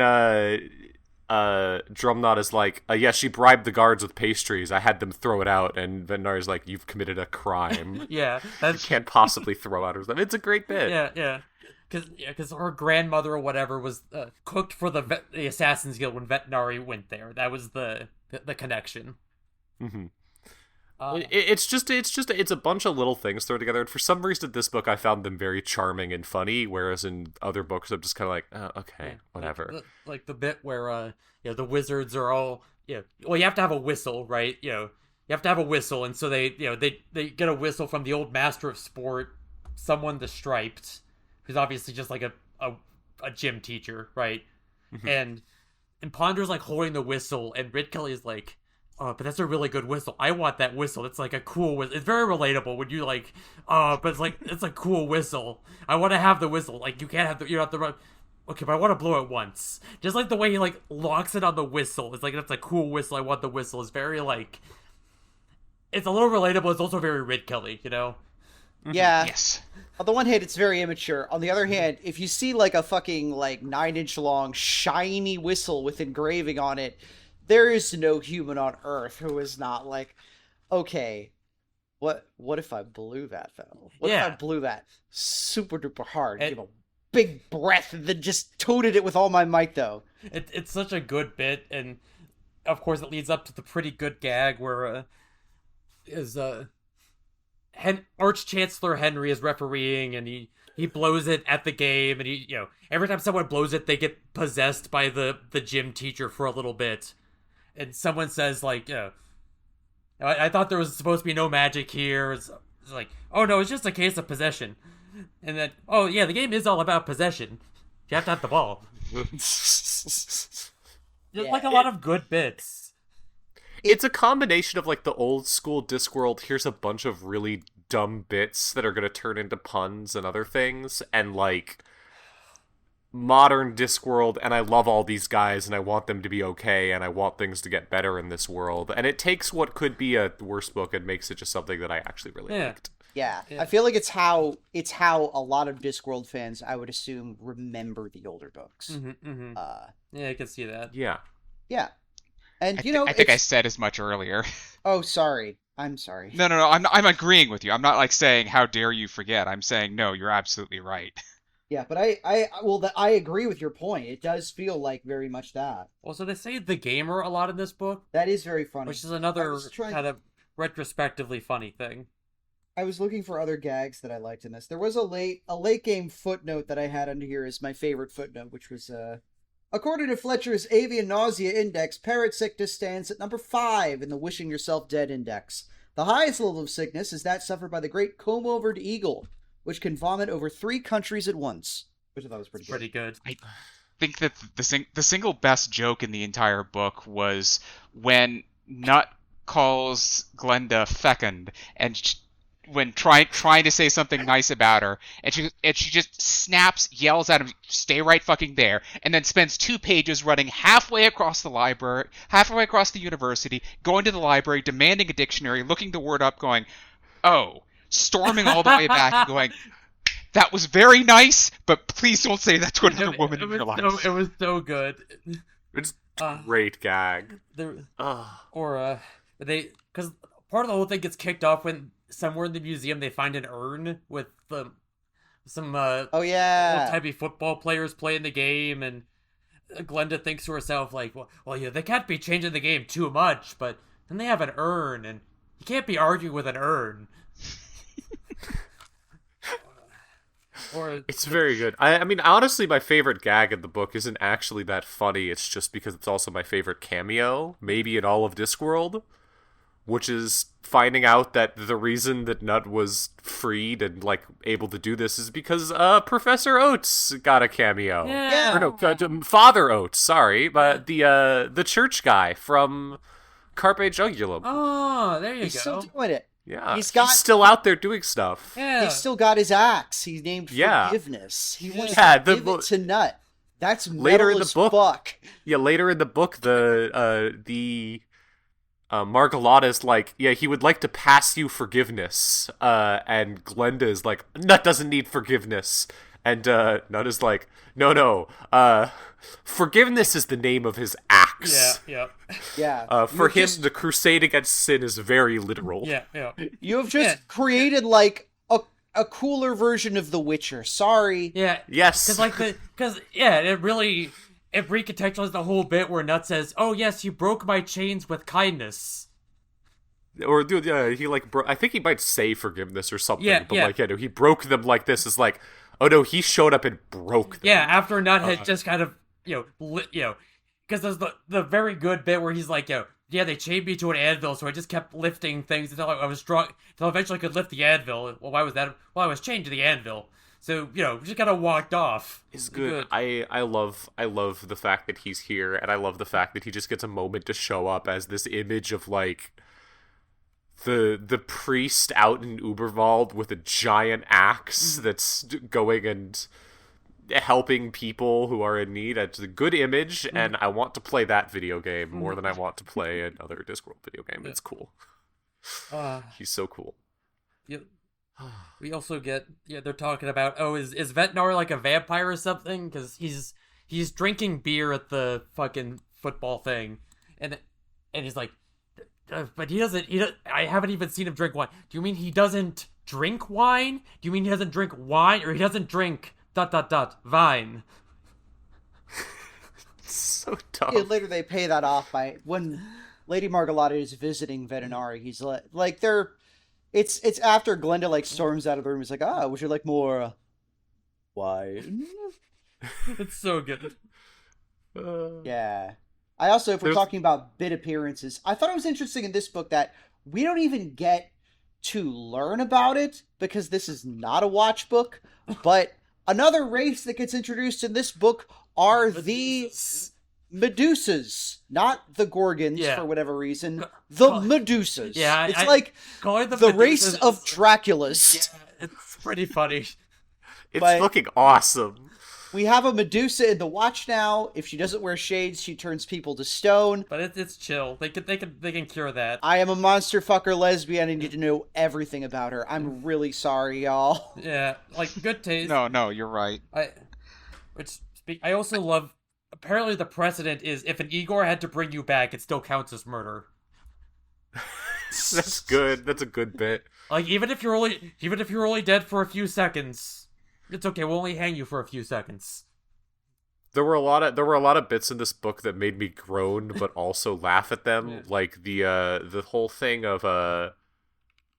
Drumknot is like, yeah, she bribed the guards with pastries. I had them throw it out, and Venar's like, you've committed a crime. Yeah, you can't possibly throw out her stuff. It's a great bit. Yeah. Because her grandmother or whatever was cooked for the Assassin's Guild when Veterinary went there. That was the connection. Mm-hmm. It's a bunch of little things thrown together, and for some reason this book I found them very charming and funny, whereas in other books I'm just kind of like, oh, okay, whatever. Like the bit where the wizards are all well, you have to have a whistle, right? You have to have a whistle, and so they get a whistle from the old master of sport, someone the Striped, who's obviously just like a gym teacher, right? Mm-hmm. And Ponder's like holding the whistle, and Rid Kelly is like, oh, but that's a really good whistle. I want that whistle. It's like a cool whistle. It's very relatable when you like, but it's a cool whistle. I want to have the whistle. Like, you can't have you don't have to run. Okay, but I want to blow it once. Just like the way he like locks it on the whistle. It's like, that's a cool whistle. I want the whistle. It's very like, it's a little relatable. It's also very Rid Kelly, Mm-hmm. Yeah. Yes. On the one hand, it's very immature. On the other hand, if you see like a fucking like 9-inch long shiny whistle with engraving on it, there is no human on Earth who is not like, okay, what if I blew that though? What if I blew that super duper hard, give a big breath, and then just toted it with all my might though? It's such a good bit, and of course it leads up to the pretty good gag where Arch Chancellor Henry is refereeing, and he blows it at the game, and every time someone blows it, they get possessed by the gym teacher for a little bit, and someone says like, I thought there was supposed to be no magic here. It's like, oh no, it's just a case of possession, and then oh yeah, the game is all about possession. You have to have the ball. There's like a lot of good bits. It's a combination of like the old school Discworld, here's a bunch of really dumb bits that are going to turn into puns and other things, and like modern Discworld, and I love all these guys and I want them to be okay and I want things to get better in this world. And it takes what could be a worse book and makes it just something that I actually really liked. Yeah, I feel like it's how a lot of Discworld fans, I would assume, remember the older books. Yeah, I can see that. Yeah. And I think I said as much earlier. Oh, sorry. I'm sorry. No. I'm agreeing with you. I'm not like saying how dare you forget. I'm saying no. You're absolutely right. Yeah, but I agree with your point. It does feel like very much that. Also, they say the gamer a lot in this book. That is very funny. Which is another kind of retrospectively funny thing. I was looking for other gags that I liked in this. There was a late game footnote that I had under here as my favorite footnote, which was according to Fletcher's Avian Nausea Index, parrot sickness stands at number 5 in the Wishing Yourself Dead Index. The highest level of sickness is that suffered by the great comb-overed eagle, which can vomit over 3 countries at once, which I thought was pretty good. I think that the single best joke in the entire book was when Nut calls Glenda fecund, and when trying to say something nice about her, and she just snaps, yells at him, "Stay right fucking there," and then spends 2 pages running halfway across the university, going to the library, demanding a dictionary, looking the word up, going, "Oh," storming all the way back and going, "That was very nice, but please don't say that to another woman in your life." It was so good. It's great gag. Because part of the whole thing gets kicked off when somewhere in the museum they find an urn with some old-timey football players playing the game, and Glenda thinks to herself like, well, yeah, they can't be changing the game too much, but then they have an urn, and you can't be arguing with an urn. It's very good. I mean, honestly, my favorite gag in the book isn't actually that funny. It's just because it's also my favorite cameo, maybe in all of Discworld, which is finding out that the reason that Nut was freed and like able to do this is because Professor Oates got a cameo. Yeah. Or no, Father Oates. Sorry, but the church guy from Carpe Jugulum. Oh, there you He's go. still doing it. Yeah, he's still out there doing stuff. Yeah. He's still got his axe. He's named Forgiveness. He wants to give it to Nut. That's later in the book. Fuck. Yeah, later in the book, the Margalotta's like, yeah, he would like to pass you forgiveness. And Glenda is like, Nut doesn't need forgiveness. And Nut is like, no. Forgiveness is the name of his axe. Yeah. For him, the crusade against sin is very literal. Yeah. You have just created like a cooler version of The Witcher. Sorry. Yeah. Yes. Because it recontextualizes the whole bit where Nut says, "Oh yes, you broke my chains with kindness." Or he like I think he might say forgiveness or something. Like he broke them like this. Is like, oh no, he showed up and broke them. Yeah, after Nut had just kind of because there's the very good bit where he's like, yeah, they chained me to an anvil, so I just kept lifting things until I was strong, until eventually I could lift the anvil. Well, why was that? Well, I was chained to the anvil. So, just kind of walked off. It's good. I love the fact that he's here, and I love the fact that he just gets a moment to show up as this image of, like, the priest out in Uberwald with a giant axe that's going and helping people who are in need. It's a good image, and I want to play that video game more than I want to play another Discworld video game. It's cool. He's so cool. Yep. We also get they're talking about is Ventnor like a vampire or something, because he's drinking beer at the fucking football thing, and he's like, but he doesn't I haven't even seen him drink wine. Do you mean he doesn't drink wine? Do you mean he doesn't drink wine, or he doesn't drink ... vine? So dumb. Yeah, later they pay that off by when Lady Margalotta is visiting Vetinari. He's like they're It's after Glenda like storms out of the room. He's like, would you like more wine? It's so good. Yeah. I also, if we're There's- talking about bit appearances, I thought it was interesting in this book that we don't even get to learn about it because this is not a watch book, but another race that gets introduced in this book are the Medusas, not the Gorgons Yeah. for whatever reason. The Call- Medusas. Yeah, It's I- like Calling them the race Medusas of is- Draculas. Yeah, it's pretty funny. It's But- fucking awesome. We have a Medusa in the watch now. If she doesn't wear shades, she turns people to stone. But it's chill. They can cure that. I am a monster fucker lesbian and need to know everything about her. I'm really sorry, y'all. Yeah, like good taste. No, you're right. I also love. Apparently, the precedent is if an Igor had to bring you back, it still counts as murder. That's good. That's a good bit. Like even if you're only dead for a few seconds, it's okay. We'll only hang you for a few seconds. There were a lot of bits in this book that made me groan, but also laugh at them. Yeah. Like the whole thing of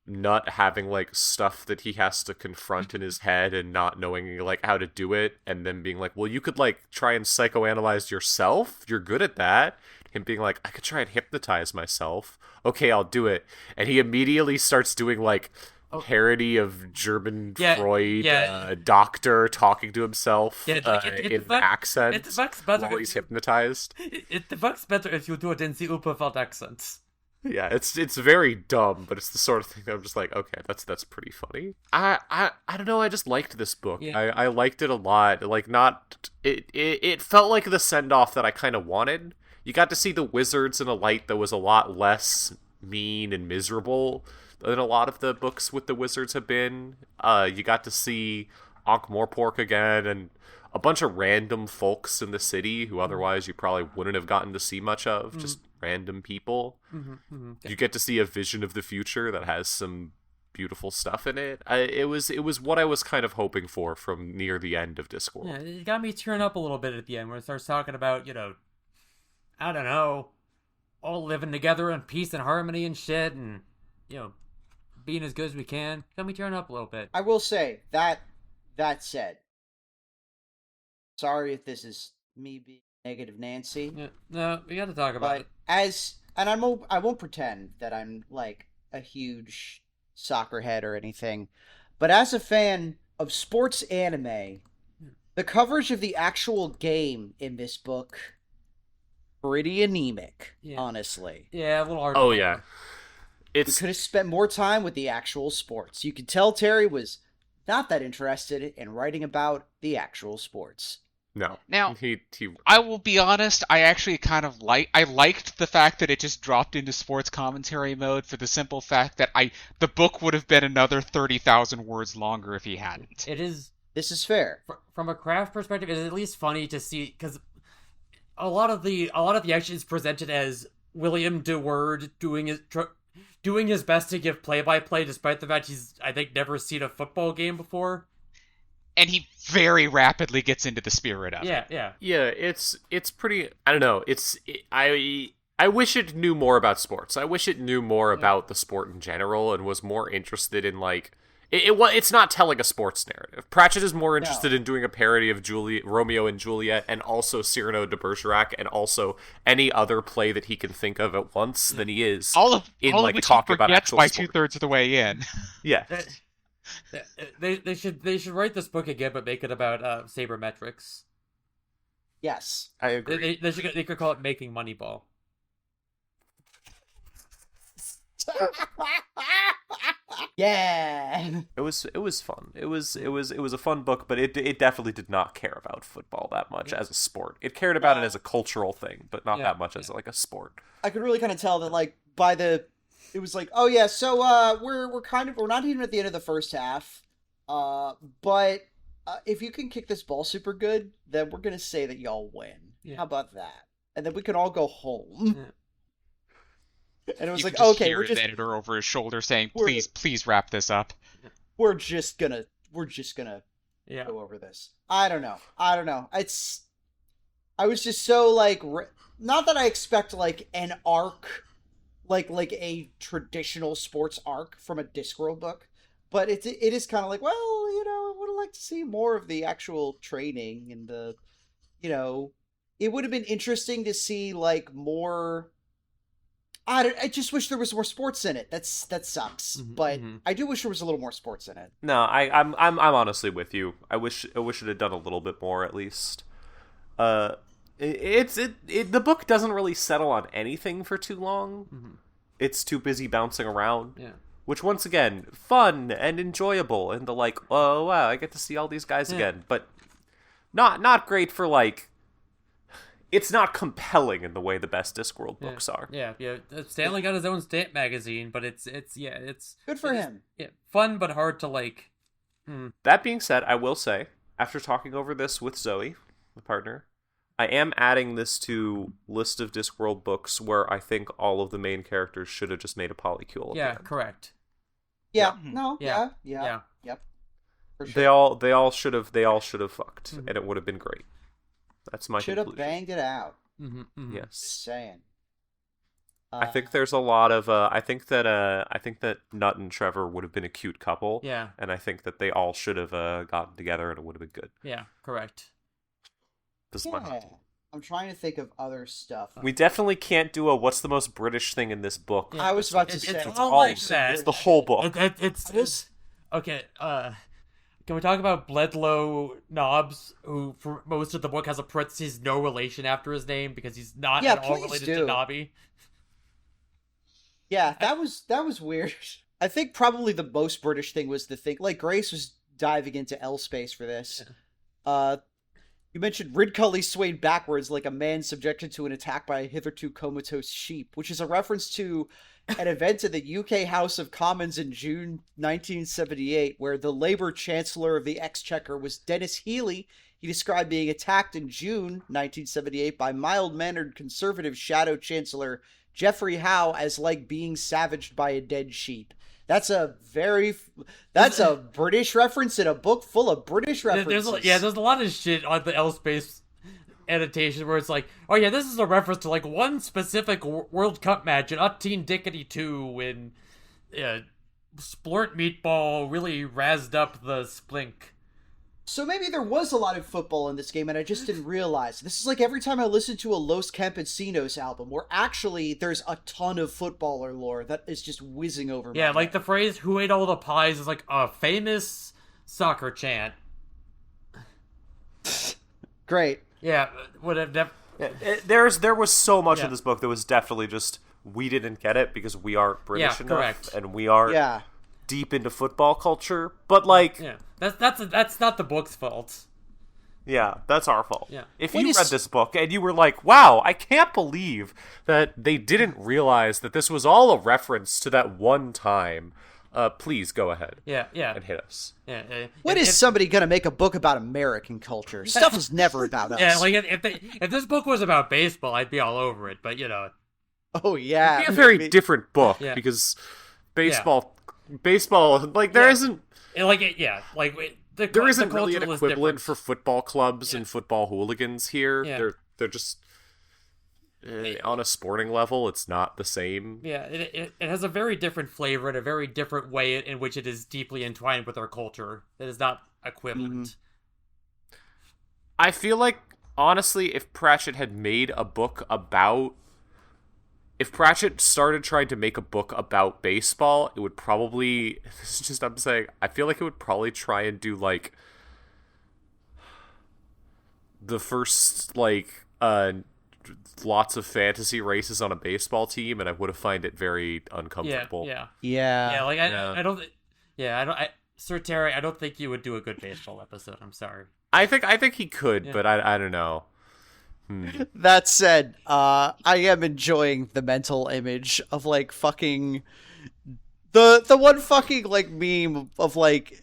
Nut having like stuff that he has to confront in his head and not knowing like how to do it, and then being like, "Well, you could like try and psychoanalyze yourself. You're good at that." Him being like, "I could try and hypnotize myself. Okay, I'll do it." And he immediately starts doing like parody of German Freud, doctor talking to himself in an accent It works better while he's hypnotized. It works better if you do it in the Uberwelt accent. Yeah, it's very dumb, but it's the sort of thing that I'm just like, okay, that's pretty funny. I don't know, I just liked this book. Yeah. I liked it a lot. Like it felt like the send off that I kind of wanted. You got to see the wizards in a light that was a lot less mean and miserable than a lot of the books with the wizards have been. You got to see Ankh-Morpork again and a bunch of random folks in the city who otherwise you probably wouldn't have gotten to see much of. Just random people. You get to see a vision of the future that has some beautiful stuff in it. It was what I was kind of hoping for from near the end of Discworld. Yeah, it got me tearing up a little bit at the end where it starts talking about, I don't know, all living together in peace and harmony and shit, and being as good as we can. Got me tearing up a little bit. I will say that said, sorry if this is me being negative Nancy, Yeah, no, we got to talk about but I won't pretend that I'm like a huge soccer head or anything, but as a fan of sports anime, the coverage of the actual game in this book pretty anemic, honestly. Yeah, a little hard. Oh yeah. We could have spent more time with the actual sports. You could tell Terry was not that interested in writing about the actual sports. No. Now, he I will be honest, I actually kind of liked the fact that it just dropped into sports commentary mode for the simple fact that the book would have been another 30,000 words longer if he hadn't. It is. This is fair. From a craft perspective, it's at least funny to see because a lot of the action is presented as William DeWord doing his best to give play-by-play, despite the fact he's, I think, never seen a football game before. And he very rapidly gets into the spirit of it. Yeah. Yeah, it's pretty. I don't know. I wish it knew more about sports. I wish it knew more about the sport in general and was more interested in like. It's not telling a sports narrative. Pratchett is more interested in doing a parody of Romeo and Juliet and also Cyrano de Bergerac and also any other play that he can think of at once than he is All of in which he talking about forgets actual by sport. 2/3 of the way in. Yeah. They should write this book again, but make it about sabermetrics. Yes. I agree. They could call it Making Moneyball. Yeah. It was fun. It was a fun book, but it definitely did not care about football that much as a sport. It cared about it as a cultural thing, but not that much as like a sport. I could really kind of tell that like it was like, oh yeah, so we're not even at the end of the first half. But if you can kick this ball super good, then we're gonna say that y'all win. Yeah. How about that? And then we can all go home. Yeah. And it was You like, could just okay, hear we're the just editor over his shoulder saying, we're- please wrap this up. we're just gonna Yeah. go over this. I don't know. I was just so like, not that I expect like an arc like a traditional sports arc from a Discworld book, but it is kind of like, well, I would have liked to see more of the actual training and the, it would have been interesting to see like more. I just wish there was more sports in it. That sucks, but I do wish there was a little more sports in it. No, I'm honestly with you. I wish it had done a little bit more at least. The book doesn't really settle on anything for too long. Mm-hmm. It's too busy bouncing around. Yeah. Which once again, fun and enjoyable, and oh wow, I get to see all these guys again, but not great for like. It's not compelling in the way the best Discworld books are. Yeah. Stanley got his own stamp magazine, but it's good for him. Yeah, fun but hard to like. That being said, I will say, after talking over this with Zoe, my partner, I am adding this to list of Discworld books where I think all of the main characters should have just made a polycule. Yeah, correct. Yeah. No. Yeah. Yep. For sure. They all should have fucked, and it would have been great. That's my should have banged it out. Yes. Just saying. I think there's a lot of. I think that Nut and Trevor would have been a cute couple. Yeah. And I think that they all should have gotten together, and it would have been good. Yeah. Correct. I'm trying to think of other stuff. We definitely can't do a what's the most British thing in this book. Yeah, I was about to say it's all like that. It's the whole book. It's okay. Can we talk about Bledlow Nobbs, who for most of the book has a parentheses no relation after his name because he's not at all related to Nobby? Yeah, that was weird. I think probably the most British thing was the thing. Like Grace was diving into L space for this. Yeah. You mentioned Ridcully swayed backwards like a man subjected to an attack by a hitherto comatose sheep, which is a reference to an event in the UK House of Commons in June 1978, where the Labour Chancellor of the Exchequer was Dennis Healey. He described being attacked in June 1978 by mild-mannered Conservative Shadow Chancellor Geoffrey Howe as like being savaged by a dead sheep. That's a British reference in a book full of British references. There's a lot of shit on the L Space annotation where it's like, oh yeah, this is a reference to like one specific World Cup match in Utteen Dickety 2 when Splort Meatball really razzed up the splink. So maybe there was a lot of football in this game and I just didn't realize. This is like every time I listen to a Los Campesinos album where actually there's a ton of footballer lore that is just whizzing over me. Yeah, like the phrase, who ate all the pies is like a famous soccer chant. Great. Yeah, would have never... There was so much in this book that was definitely just, we didn't get it because we aren't British enough. Correct. And we are deep into football culture, but like... Yeah, that's not the book's fault. Yeah, that's our fault. Yeah. If you read this book and you were like, wow, I can't believe that they didn't realize that this was all a reference to that one time, please go ahead. Yeah. And hit us. Yeah. When is somebody going to make a book about American culture? Stuff is never about us. Yeah, like if this book was about baseball, I'd be all over it, but you know. Oh, yeah. It'd be a very different book because baseball, like, there isn't... There isn't really an equivalent for football clubs and football hooligans here. Yeah. They're just on a sporting level. It's not the same. Yeah, it has a very different flavor and a very different way in which it is deeply entwined with our culture. It is not equivalent. Mm-hmm. I feel like honestly, if Pratchett had made a book about. If Pratchett started trying to make a book about baseball, it would probably... This is just, I'm saying, I feel like it would probably try and do, like... The first, like, lots of fantasy races on a baseball team, and I would have find it very uncomfortable. Sir Terry, I don't think you would do a good baseball episode, I'm sorry. I think he could, but I don't know. That said, I am enjoying the mental image of like fucking the one fucking like meme of like,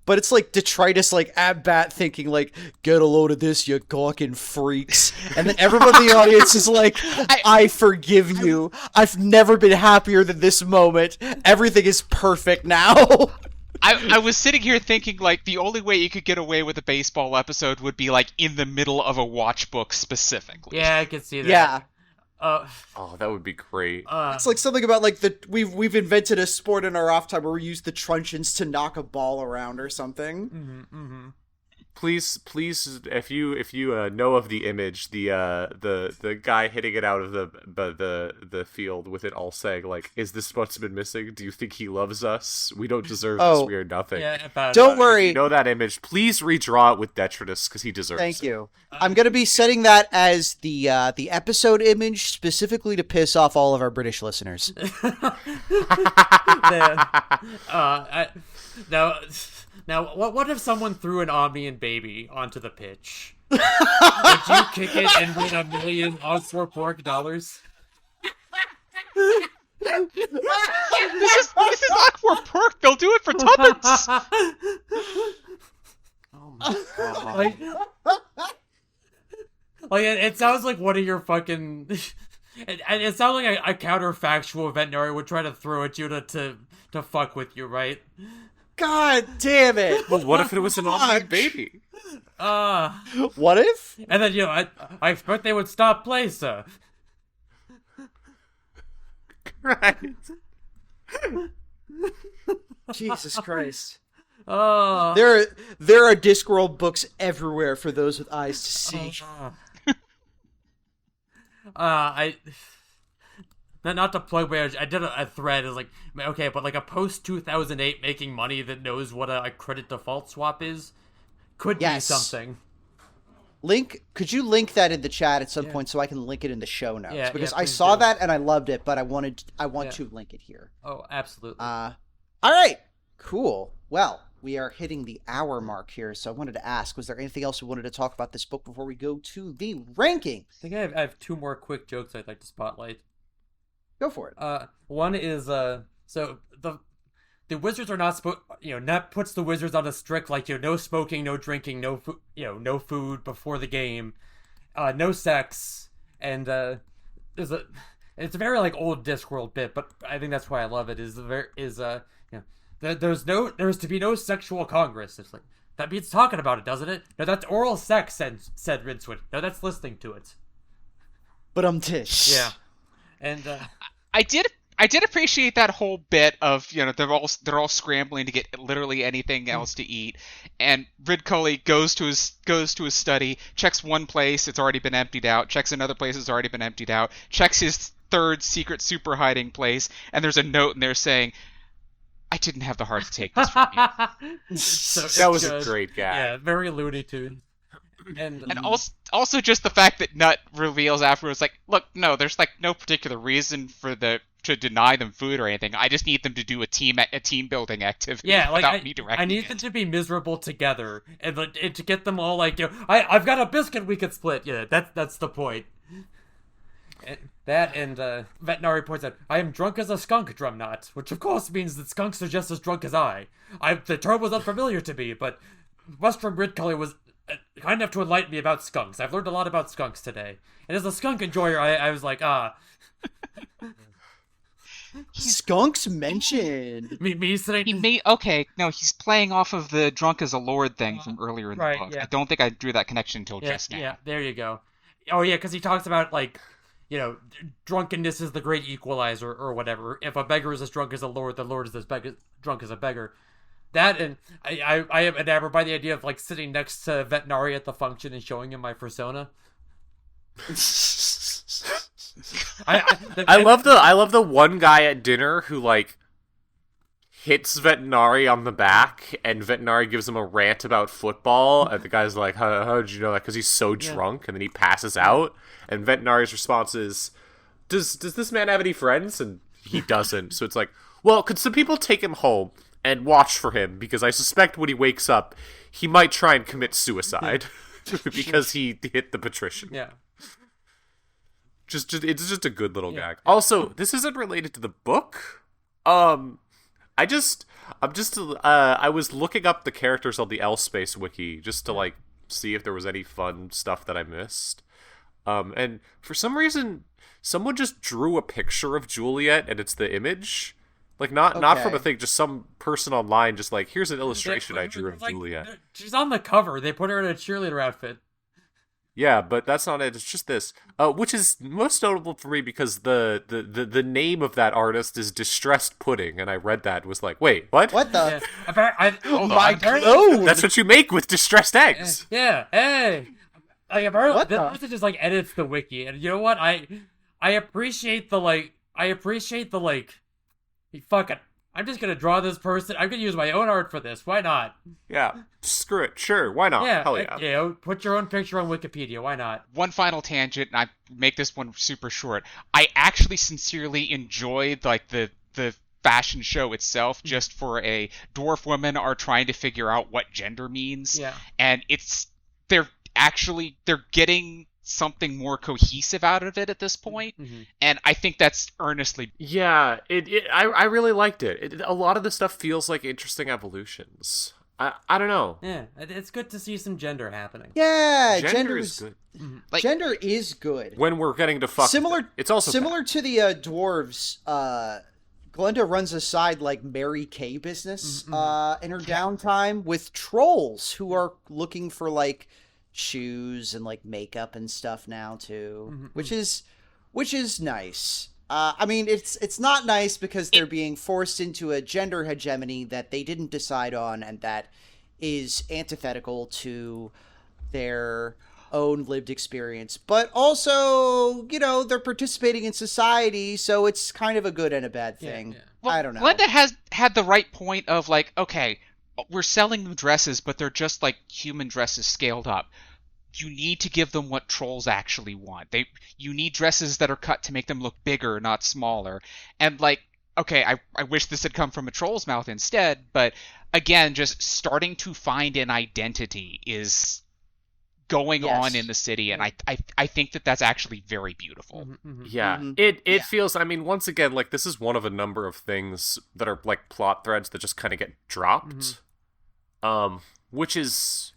but it's like detritus like at bat thinking like, get a load of this, you gawking freaks, and then everyone in the audience is like, I forgive you. I've never been happier than this moment. Everything is perfect now. I was sitting here thinking, like, the only way you could get away with a baseball episode would be, like, in the middle of a watch book specifically. Yeah, I could see that. Yeah. Oh, that would be great. It's like something about like we've invented a sport in our off time where we use the truncheons to knock a ball around or something. Please, if you know of the image, the guy hitting it out of the field with it all saying like, "Is this what's been missing? Do you think he loves us? We don't deserve this. We are nothing." Yeah, Don't worry. If you know that image, please redraw it with detritus because he deserves it. Thank you. I'm gonna be setting that as the episode image specifically to piss off all of our British listeners. Now, what if someone threw an Omnian baby onto the pitch? Would you kick it and win $1 million Oxford pork dollars? This is Aqua Pork. They'll do it for tuppence. Oh my god! Like it sounds like one of your fucking. It sounds like a counterfactual veterinarian would try to throw at you to fuck with you, right? God damn it! Well, what if it was an Omnian baby? What if? And then I expect they would stop play, sir. Right. Jesus Christ. Oh. There are Discworld books everywhere for those with eyes to see. Not to plug my, I did a thread. It's like, okay, but like a post 2008 making money that knows what a credit default swap is could be something. Could you link that in the chat at some point so I can link it in the show notes? Yeah, because yeah, I saw that and I loved it, but I want to link it here. Oh, absolutely. All right, cool. Well, we are hitting the hour mark here, so I wanted to ask, was there anything else we wanted to talk about this book before we go to the ranking? I think I have two more quick jokes I'd like to spotlight. Go for it. One is so the wizards are not supposed, Nep puts the wizards on a strict like no smoking, no drinking, no food, no food before the game, no sex, and it's a very like old Discworld bit, but I think that's why I love it. There's to be no sexual congress. It's like that means talking about it, doesn't it? No, that's oral sex, said Rincewood. No, that's listening to it. But tish. Yeah. And I did appreciate that whole bit of they're all scrambling to get literally anything else to eat, and Ridcully goes to his study, checks one place, it's already been emptied out, checks another place, it's already been emptied out, checks his third secret super hiding place, and there's a note in there saying, "I didn't have the heart to take this from you." That was a great gag. Yeah, very Looney Tunes. And also just the fact that Nut reveals afterwards, like, look, no, there's like no particular reason to deny them food or anything. I just need them to do a team building activity. Yeah, like without me directing I need them to be miserable together, and to get them all like, I've got a biscuit we could split. Yeah, that's the point. That and Veterinary points out, I am drunk as a skunk, Drumknot, which of course means that skunks are just as drunk as I. The term was unfamiliar to me, but Western Ridcully was kind enough to enlighten me about skunks. I've learned a lot about skunks today. And as a skunk enjoyer, I was like, Skunks mentioned. Me saying... he's playing off of the drunk as a lord thing from earlier in the book. Yeah. I don't think I drew that connection until just now. Yeah, there you go. Oh yeah, because he talks about like, drunkenness is the great equalizer or whatever. If a beggar is as drunk as a lord, the lord is as drunk as a beggar. That, and I am enamored by the idea of like sitting next to Veterinary at the function and showing him my persona. I love the one guy at dinner who like hits Veterinary on the back, and Veterinary gives him a rant about football, and the guy's like, how did you know that? Because he's so drunk, and then he passes out, and Veterinary's response is, does this man have any friends? And he doesn't. So it's like, well, could some people take him home and watch for him, because I suspect when he wakes up, he might try and commit suicide because he hit the patrician. Yeah. It's just a good little gag. Also, this isn't related to the book. I was looking up the characters on the L Space wiki just to like see if there was any fun stuff that I missed. And for some reason, someone just drew a picture of Juliet, and it's the image. Like, not from a thing, just some person online just like, here's an illustration I drew of Juliet. She's on the cover. They put her in a cheerleader outfit. Yeah, but that's not it. It's just this, which is most notable for me because the name of that artist is Distressed Pudding, and I read that and was like, wait, what? What the? My clothes! That's what you make with distressed eggs. Yeah, hey. Like, apparently, What this the? person just, like, edits the wiki, and you know what? I appreciate the, like, fuck it. I'm just gonna draw this person. I'm gonna use my own art for this. Why not? Yeah, screw it. Sure, why not? Yeah, Hell yeah. you know, put your own picture on Wikipedia. Why not? One final tangent, and I make this one super short. I actually sincerely enjoyed like the fashion show itself, just for a dwarf women are trying to figure out what gender means. Yeah. And they're getting something more cohesive out of it at this point, and I think that's earnestly. Yeah, I really liked it. A lot of the stuff feels like interesting evolutions. I don't know. Yeah, it's good to see some gender happening. Yeah, Gender is good. Like, gender is good. When we're getting to fuck Similar. with it. It's also similar to the dwarves. Glenda runs a side like Mary Kay business in her downtime with trolls who are looking for like shoes and like makeup and stuff now too, which is nice. I mean, it's not nice because they're being forced into a gender hegemony that they didn't decide on, and that is antithetical to their own lived experience. But also, you know, they're participating in society, so it's kind of a good and a bad thing. Yeah. Well, I don't know. Glenda has had the right point of like, okay, we're selling them dresses, but they're just like human dresses scaled up. You need to give them what trolls actually want. You need dresses that are cut to make them look bigger, not smaller. And like, okay, I wish this had come from a troll's mouth instead, but again, just starting to find an identity is going on in the city, and I think that's actually very beautiful. Yeah, it feels, I mean, once again, like, this is one of a number of things that are, like, plot threads that just kind of get dropped, which is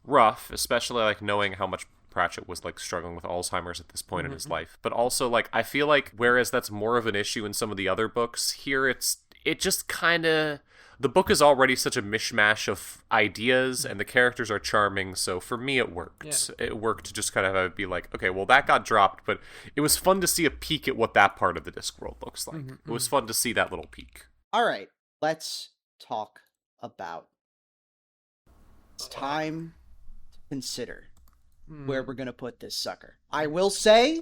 rough, especially, like, knowing how much Pratchett was, like, struggling with Alzheimer's at this point in his life, but also, like, I feel like, whereas that's more of an issue in some of the other books, here it just kind of... The book is already such a mishmash of ideas, and the characters are charming, so for me it worked. Yeah. It worked to just kind of be like, okay, well, that got dropped, but it was fun to see a peek at what that part of the Discworld looks like. It was fun to see that little peek. All right, let's talk about... It's time to consider where we're going to put this sucker. I will say,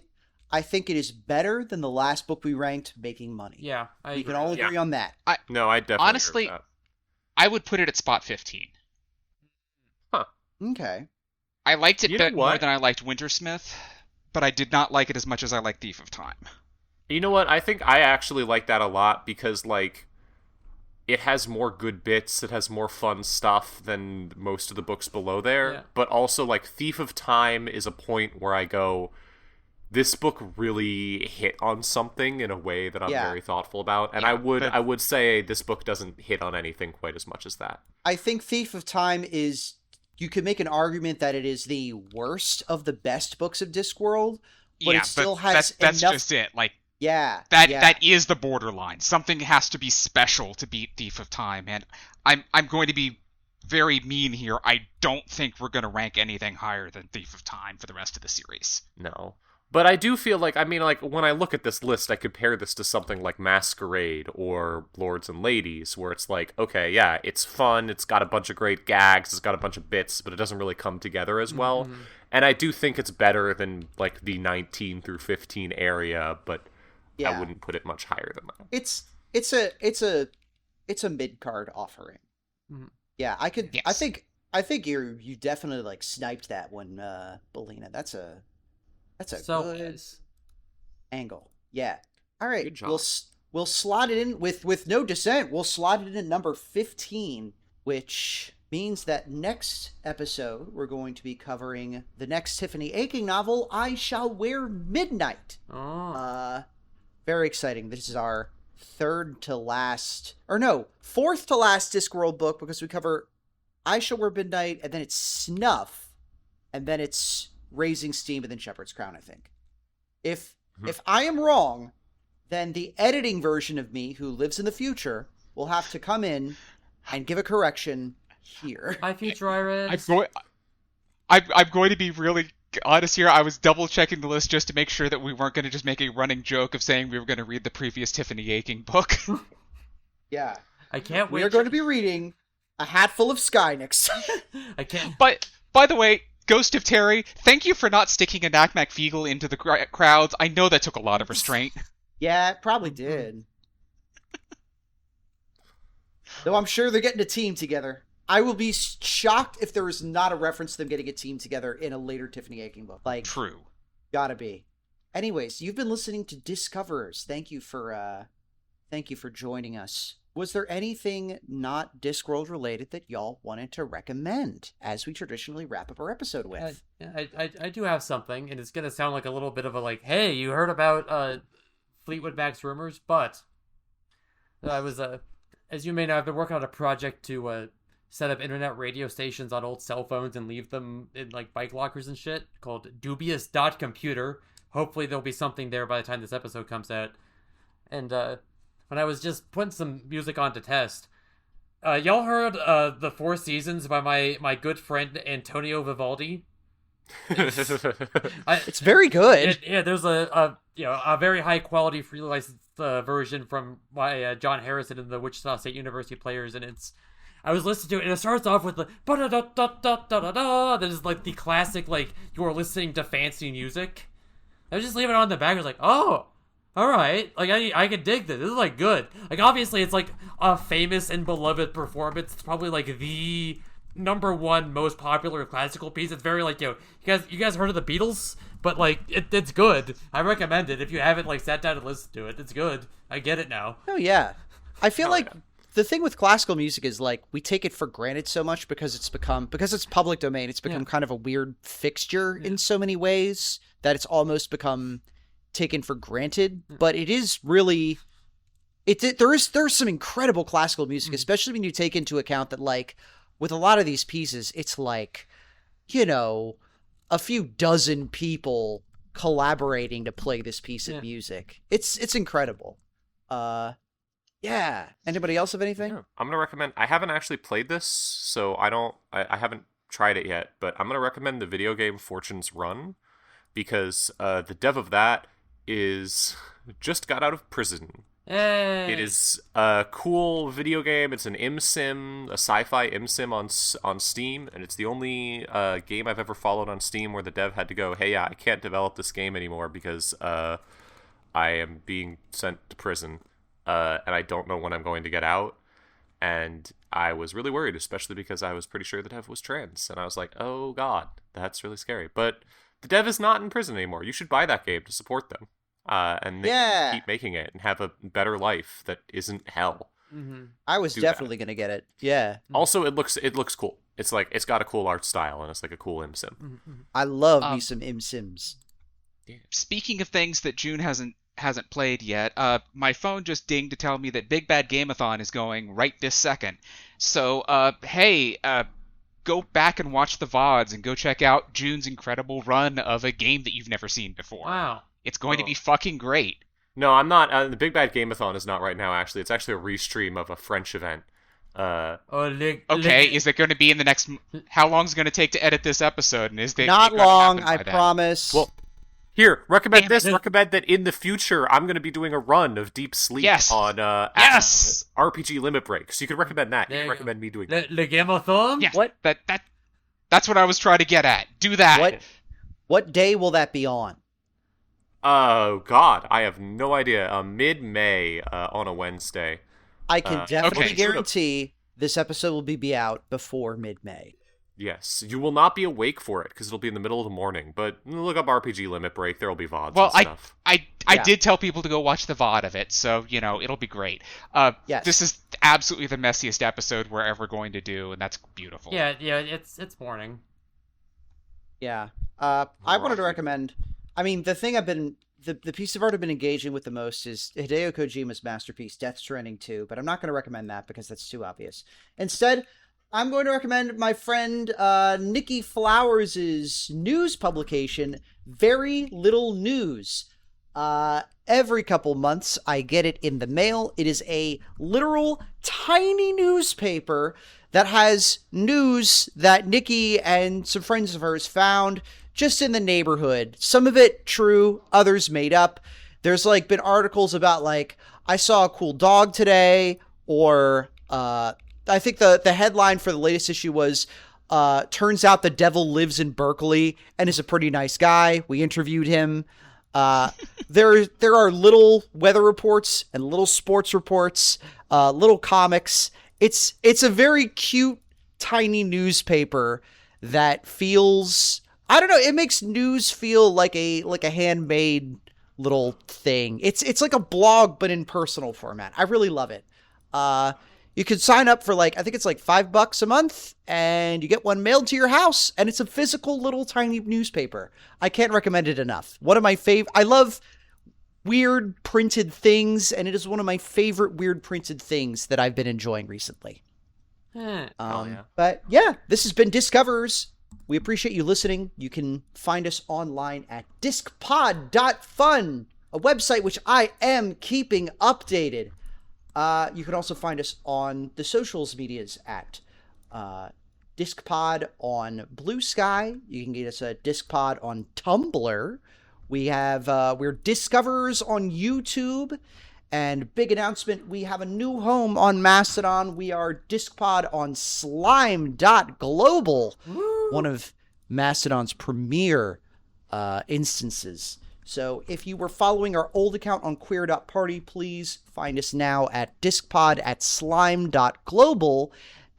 I think it is better than the last book we ranked, Making Money. Yeah, we can all agree on that. I definitely honestly, agree with that. I would put it at spot 15. Huh. Okay. I liked it more than I liked Wintersmith, but I did not like it as much as I liked Thief of Time. You know what? I think I actually like that a lot because, like, it has more good bits, it has more fun stuff than most of the books below there, but also, like, Thief of Time is a point where I go... This book really hit on something in a way that I'm very thoughtful about, and I would say this book doesn't hit on anything quite as much as that. I think Thief of Time is... You could make an argument that it is the worst of the best books of Discworld, but it still has that's enough... just it. Like, that is the borderline. Something has to be special to beat Thief of Time, and I'm going to be very mean here. I don't think we're going to rank anything higher than Thief of Time for the rest of the series. No. But I do feel like, I mean, like, when I look at this list, I compare this to something like Masquerade or Lords and Ladies, where it's like, okay, yeah, it's fun, it's got a bunch of great gags, it's got a bunch of bits, but it doesn't really come together as well. And I do think it's better than, like, the 19 through 15 area, but I wouldn't put it much higher than that. It's a mid-card offering. Yeah, I could... Yes. I think you definitely, like, sniped that one, Belina. That's a good angle. Yeah. All right. Good job. We'll slot it in with no dissent. We'll slot it in at number 15, which means that next episode we're going to be covering the next Tiffany Aching novel, I Shall Wear Midnight. Oh. Very exciting. This is our fourth to last Discworld book, because we cover I Shall Wear Midnight, and then it's Snuff, and then it's Raising Steam, and then Shepherd's Crown, I think. If I am wrong, then the editing version of me, who lives in the future, will have to come in and give a correction here. Hi, Future Iris. I'm going to be really honest here, I was double checking the list just to make sure that we weren't going to just make a running joke of saying we were going to read the previous Tiffany Aching book. Yeah. I can't wait. We are going to be reading A Hatful of Sky next. I can't. But, by the way, Ghost of Terry, thank you for not sticking a Knack Macfeagle into the crowds. I know that took a lot of restraint. Yeah, it probably did. Though I'm sure they're getting a team together. I will be shocked if there is not a reference to them getting a team together in a later Tiffany Aching book. Like, True. Gotta be. Anyways, you've been listening to Discoverers. Thank you for joining us. Was there anything not Discworld related that y'all wanted to recommend as we traditionally wrap up our episode with? I do have something, and it's gonna sound like a little bit of a like, hey, you heard about Fleetwood Mac's rumors, but I was as you may know, I've been working on a project to set up internet radio stations on old cell phones and leave them in like bike lockers and shit, called dubious.computer. Hopefully there'll be something there by the time this episode comes out. And when I was just putting some music on to test, y'all heard The Four Seasons by my good friend Antonio Vivaldi? It's very good. Yeah, there's a very high quality free licensed version from by John Harrison and the Wichita State University Players, and I was listening to it, and it starts off with the ba-da-da-da-da-da-da. That is like the classic, like, you are listening to fancy music. I was just leaving it on the back. I was like, oh, all right. Like, I can dig this. This is, like, good. Like, obviously, it's, like, a famous and beloved performance. It's probably, like, the #1 most popular classical piece. It's very, like, you guys heard of the Beatles? But, like, it's good. I recommend it. If you haven't, like, sat down and listened to it, it's good. I get it now. Oh, yeah. I feel like... Yeah. The thing with classical music is, like, we take it for granted so much because it's public domain. It's become kind of a weird fixture in so many ways that it's almost become taken for granted. But it is really, there's some incredible classical music, especially when you take into account that, like, with a lot of these pieces, it's like, a few dozen people collaborating to play this piece of music. It's incredible. Yeah. Anybody else have anything? Yeah. I'm going to recommend... I haven't actually played this, so I haven't tried it yet, but I'm going to recommend the video game Fortune's Run, because the dev of that just got out of prison. Hey. It is a cool video game. It's an a sci-fi sim on Steam, and it's the only game I've ever followed on Steam where the dev had to go, hey, I can't develop this game anymore because I am being sent to prison. And I don't know when I'm going to get out. And I was really worried, especially because I was pretty sure the dev was trans. And I was like, oh god, that's really scary. But the dev is not in prison anymore. You should buy that game to support them. And they can keep making it and have a better life that isn't hell. Mm-hmm. I was definitely going to get it. Yeah. Also, it looks cool. It's like, it's got a cool art style, and it's like a cool sim. Mm-hmm. I love me some sims. Yeah. Speaking of things that June hasn't played yet, my phone just dinged to tell me that Big Bad Gameathon is going right this second. So, go back and watch the VODs and go check out June's incredible run of a game that you've never seen before. Wow. It's going to be fucking great. No, I'm not. The Big Bad Gameathon is not right now, actually. It's actually a restream of a French event. Okay, is it going to be in the next... How long is it going to take to edit this episode? And is they not long, I promise. Well, here, recommend this. Recommend that in the future, I'm going to be doing a run of Deep Sleep on RPG Limit Break. So you could recommend that. You can recommend me doing that. Le Gameathon? Yeah, what? That's what I was trying to get at. Do that. What day will that be on? Oh, God. I have no idea. Mid-May on a Wednesday. I can definitely guarantee this episode will be out before mid-May. Yes, you will not be awake for it because it'll be in the middle of the morning. But look up RPG Limit Break; there will be VODs and stuff. I did tell people to go watch the VOD of it, so it'll be great. Yes. This is absolutely the messiest episode we're ever going to do, and that's beautiful. Yeah, it's morning. Yeah, I wanted to recommend. I mean, the thing the piece of art I've been engaging with the most is Hideo Kojima's masterpiece, Death Stranding 2. But I'm not going to recommend that because that's too obvious. Instead, I'm going to recommend my friend Nikki Flowers' news publication, Very Little News. Every couple months, I get it in the mail. It is a literal tiny newspaper that has news that Nikki and some friends of hers found just in the neighborhood. Some of it true, others made up. There's like been articles about like, I saw a cool dog today, or I think the headline for the latest issue was, turns out the devil lives in Berkeley and is a pretty nice guy. We interviewed him. There are little weather reports and little sports reports, little comics. It's a very cute, tiny newspaper that feels, I don't know, it makes news feel like a handmade little thing. It's like a blog, but in personal format. I really love it. You can sign up for like, I think it's like $5 a month, and you get one mailed to your house, and it's a physical little tiny newspaper. I can't recommend it enough. One of my I love weird printed things, and it is one of my favorite weird printed things that I've been enjoying recently. Yeah. But yeah, this has been Discoverers. We appreciate you listening. You can find us online at discpod.fun, a website which I am keeping updated. You can also find us on the socials medias at DiscPod on Blue Sky. You can get us at DiscPod on Tumblr. We have we're Discoverers on YouTube. And big announcement, we have a new home on Mastodon. We are DiscPod on slime.global, one of Mastodon's premier instances. So if you were following our old account on queer.party, please find us now at discpod at slime.global,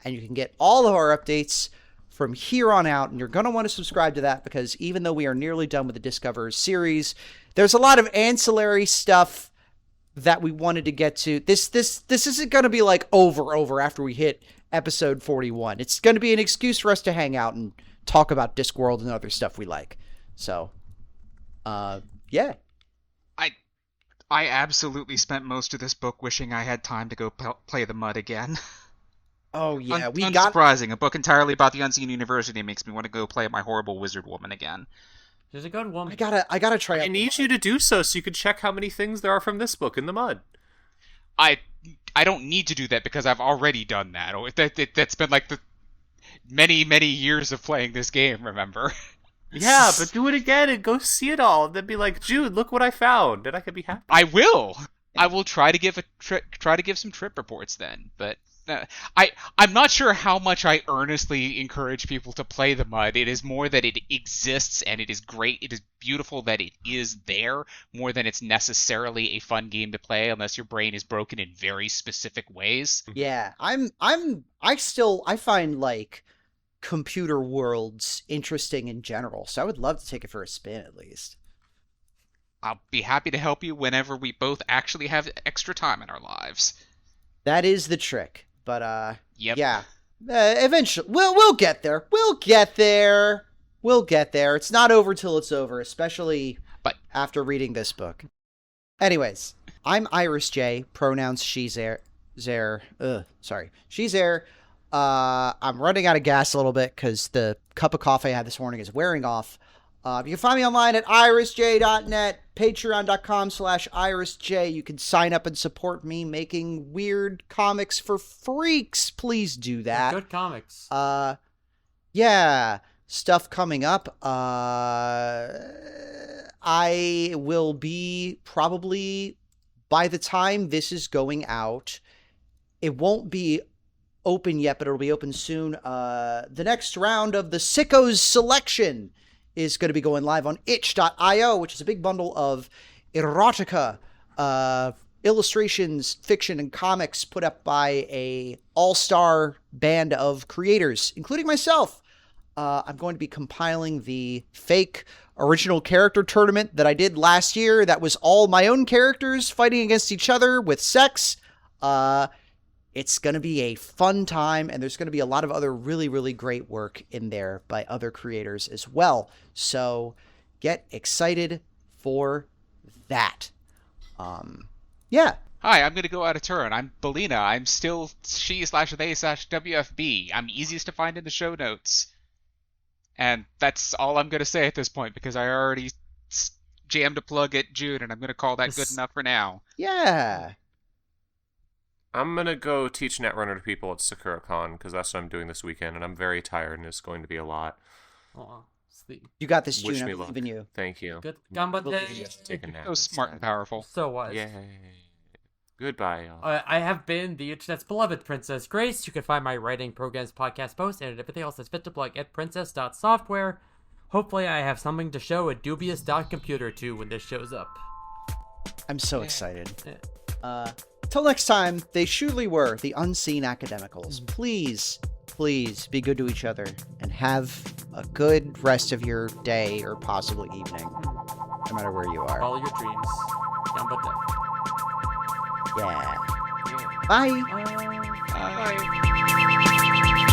and you can get all of our updates from here on out. And you're going to want to subscribe to that, because even though we are nearly done with the Discoverers series, there's a lot of ancillary stuff that we wanted to get to. This isn't going to be like over after we hit episode 41. It's going to be an excuse for us to hang out and talk about Discworld and other stuff we like. So, yeah. I absolutely spent most of this book wishing I had time to go play the mud again. Oh yeah, Unsurprising. A book entirely about the Unseen University makes me want to go play my horrible wizard woman again. There's a good woman. I gotta try out. I need you to do so you can check how many things there are from this book in the mud. I don't need to do that because I've already done that. That's been like the many years of playing this game, remember? Yeah, but do it again and go see it all, and then be like, Jude, look what I found, and I can be happy. I will. I will try to give some trip reports then, but I'm not sure how much I earnestly encourage people to play the mud. It is more that it exists and it is great. It is beautiful that it is there, more than it's necessarily a fun game to play unless your brain is broken in very specific ways. Yeah, I find like computer worlds interesting in general, so I would love to take it for a spin at least. I'll be happy to help you whenever we both actually have extra time in our lives. That is the trick. But yep. Yeah, eventually we'll get there. We'll get there. It's not over till it's over, especially after reading this book. Anyways, I'm Iris J. Pronouns she's there. She's there. I'm running out of gas a little bit because the cup of coffee I had this morning is wearing off. You can find me online at irisj.net, patreon.com/irisj. You can sign up and support me making weird comics for freaks. Please do that. Good comics. Yeah, stuff coming up. I will be probably, by the time this is going out, it won't be open yet, but it'll be open soon. The next round of the Sickos Selection is going to be going live on itch.io, which is a big bundle of erotica, illustrations, fiction, and comics put up by a all-star band of creators, including myself. I'm going to be compiling the fake original character tournament that I did last year. That was all my own characters fighting against each other with sex. It's going to be a fun time, and there's going to be a lot of other really, really great work in there by other creators as well. So get excited for that. Yeah. Hi, I'm going to go out of turn. I'm Belina. I'm still she/they/WFB. I'm easiest to find in the show notes. And that's all I'm going to say at this point, because I already jammed a plug at June, and I'm going to call that good enough for now. Yeah. I'm going to go teach Netrunner to people at SakuraCon, because that's what I'm doing this weekend, and I'm very tired, and it's going to be a lot. Aw. Sleep. You got this, Wish June. me I believe luck. in you. Thank you. Good. Gambate. Take a nap. So smart and powerful. So wise. Yay. Goodbye, y'all. I have been the internet's beloved Princess Grace. You can find my writing, programs, podcast posts, and everything else that's fit to plug at princess.software. Hopefully I have something to show a dubious.computer to when this shows up. I'm so excited. Yeah. Till next time, they surely were the unseen Academicals. Please be good to each other and have a good rest of your day or possibly evening, no matter where you are. Follow your dreams. Gambate. Yeah. Bye. Bye.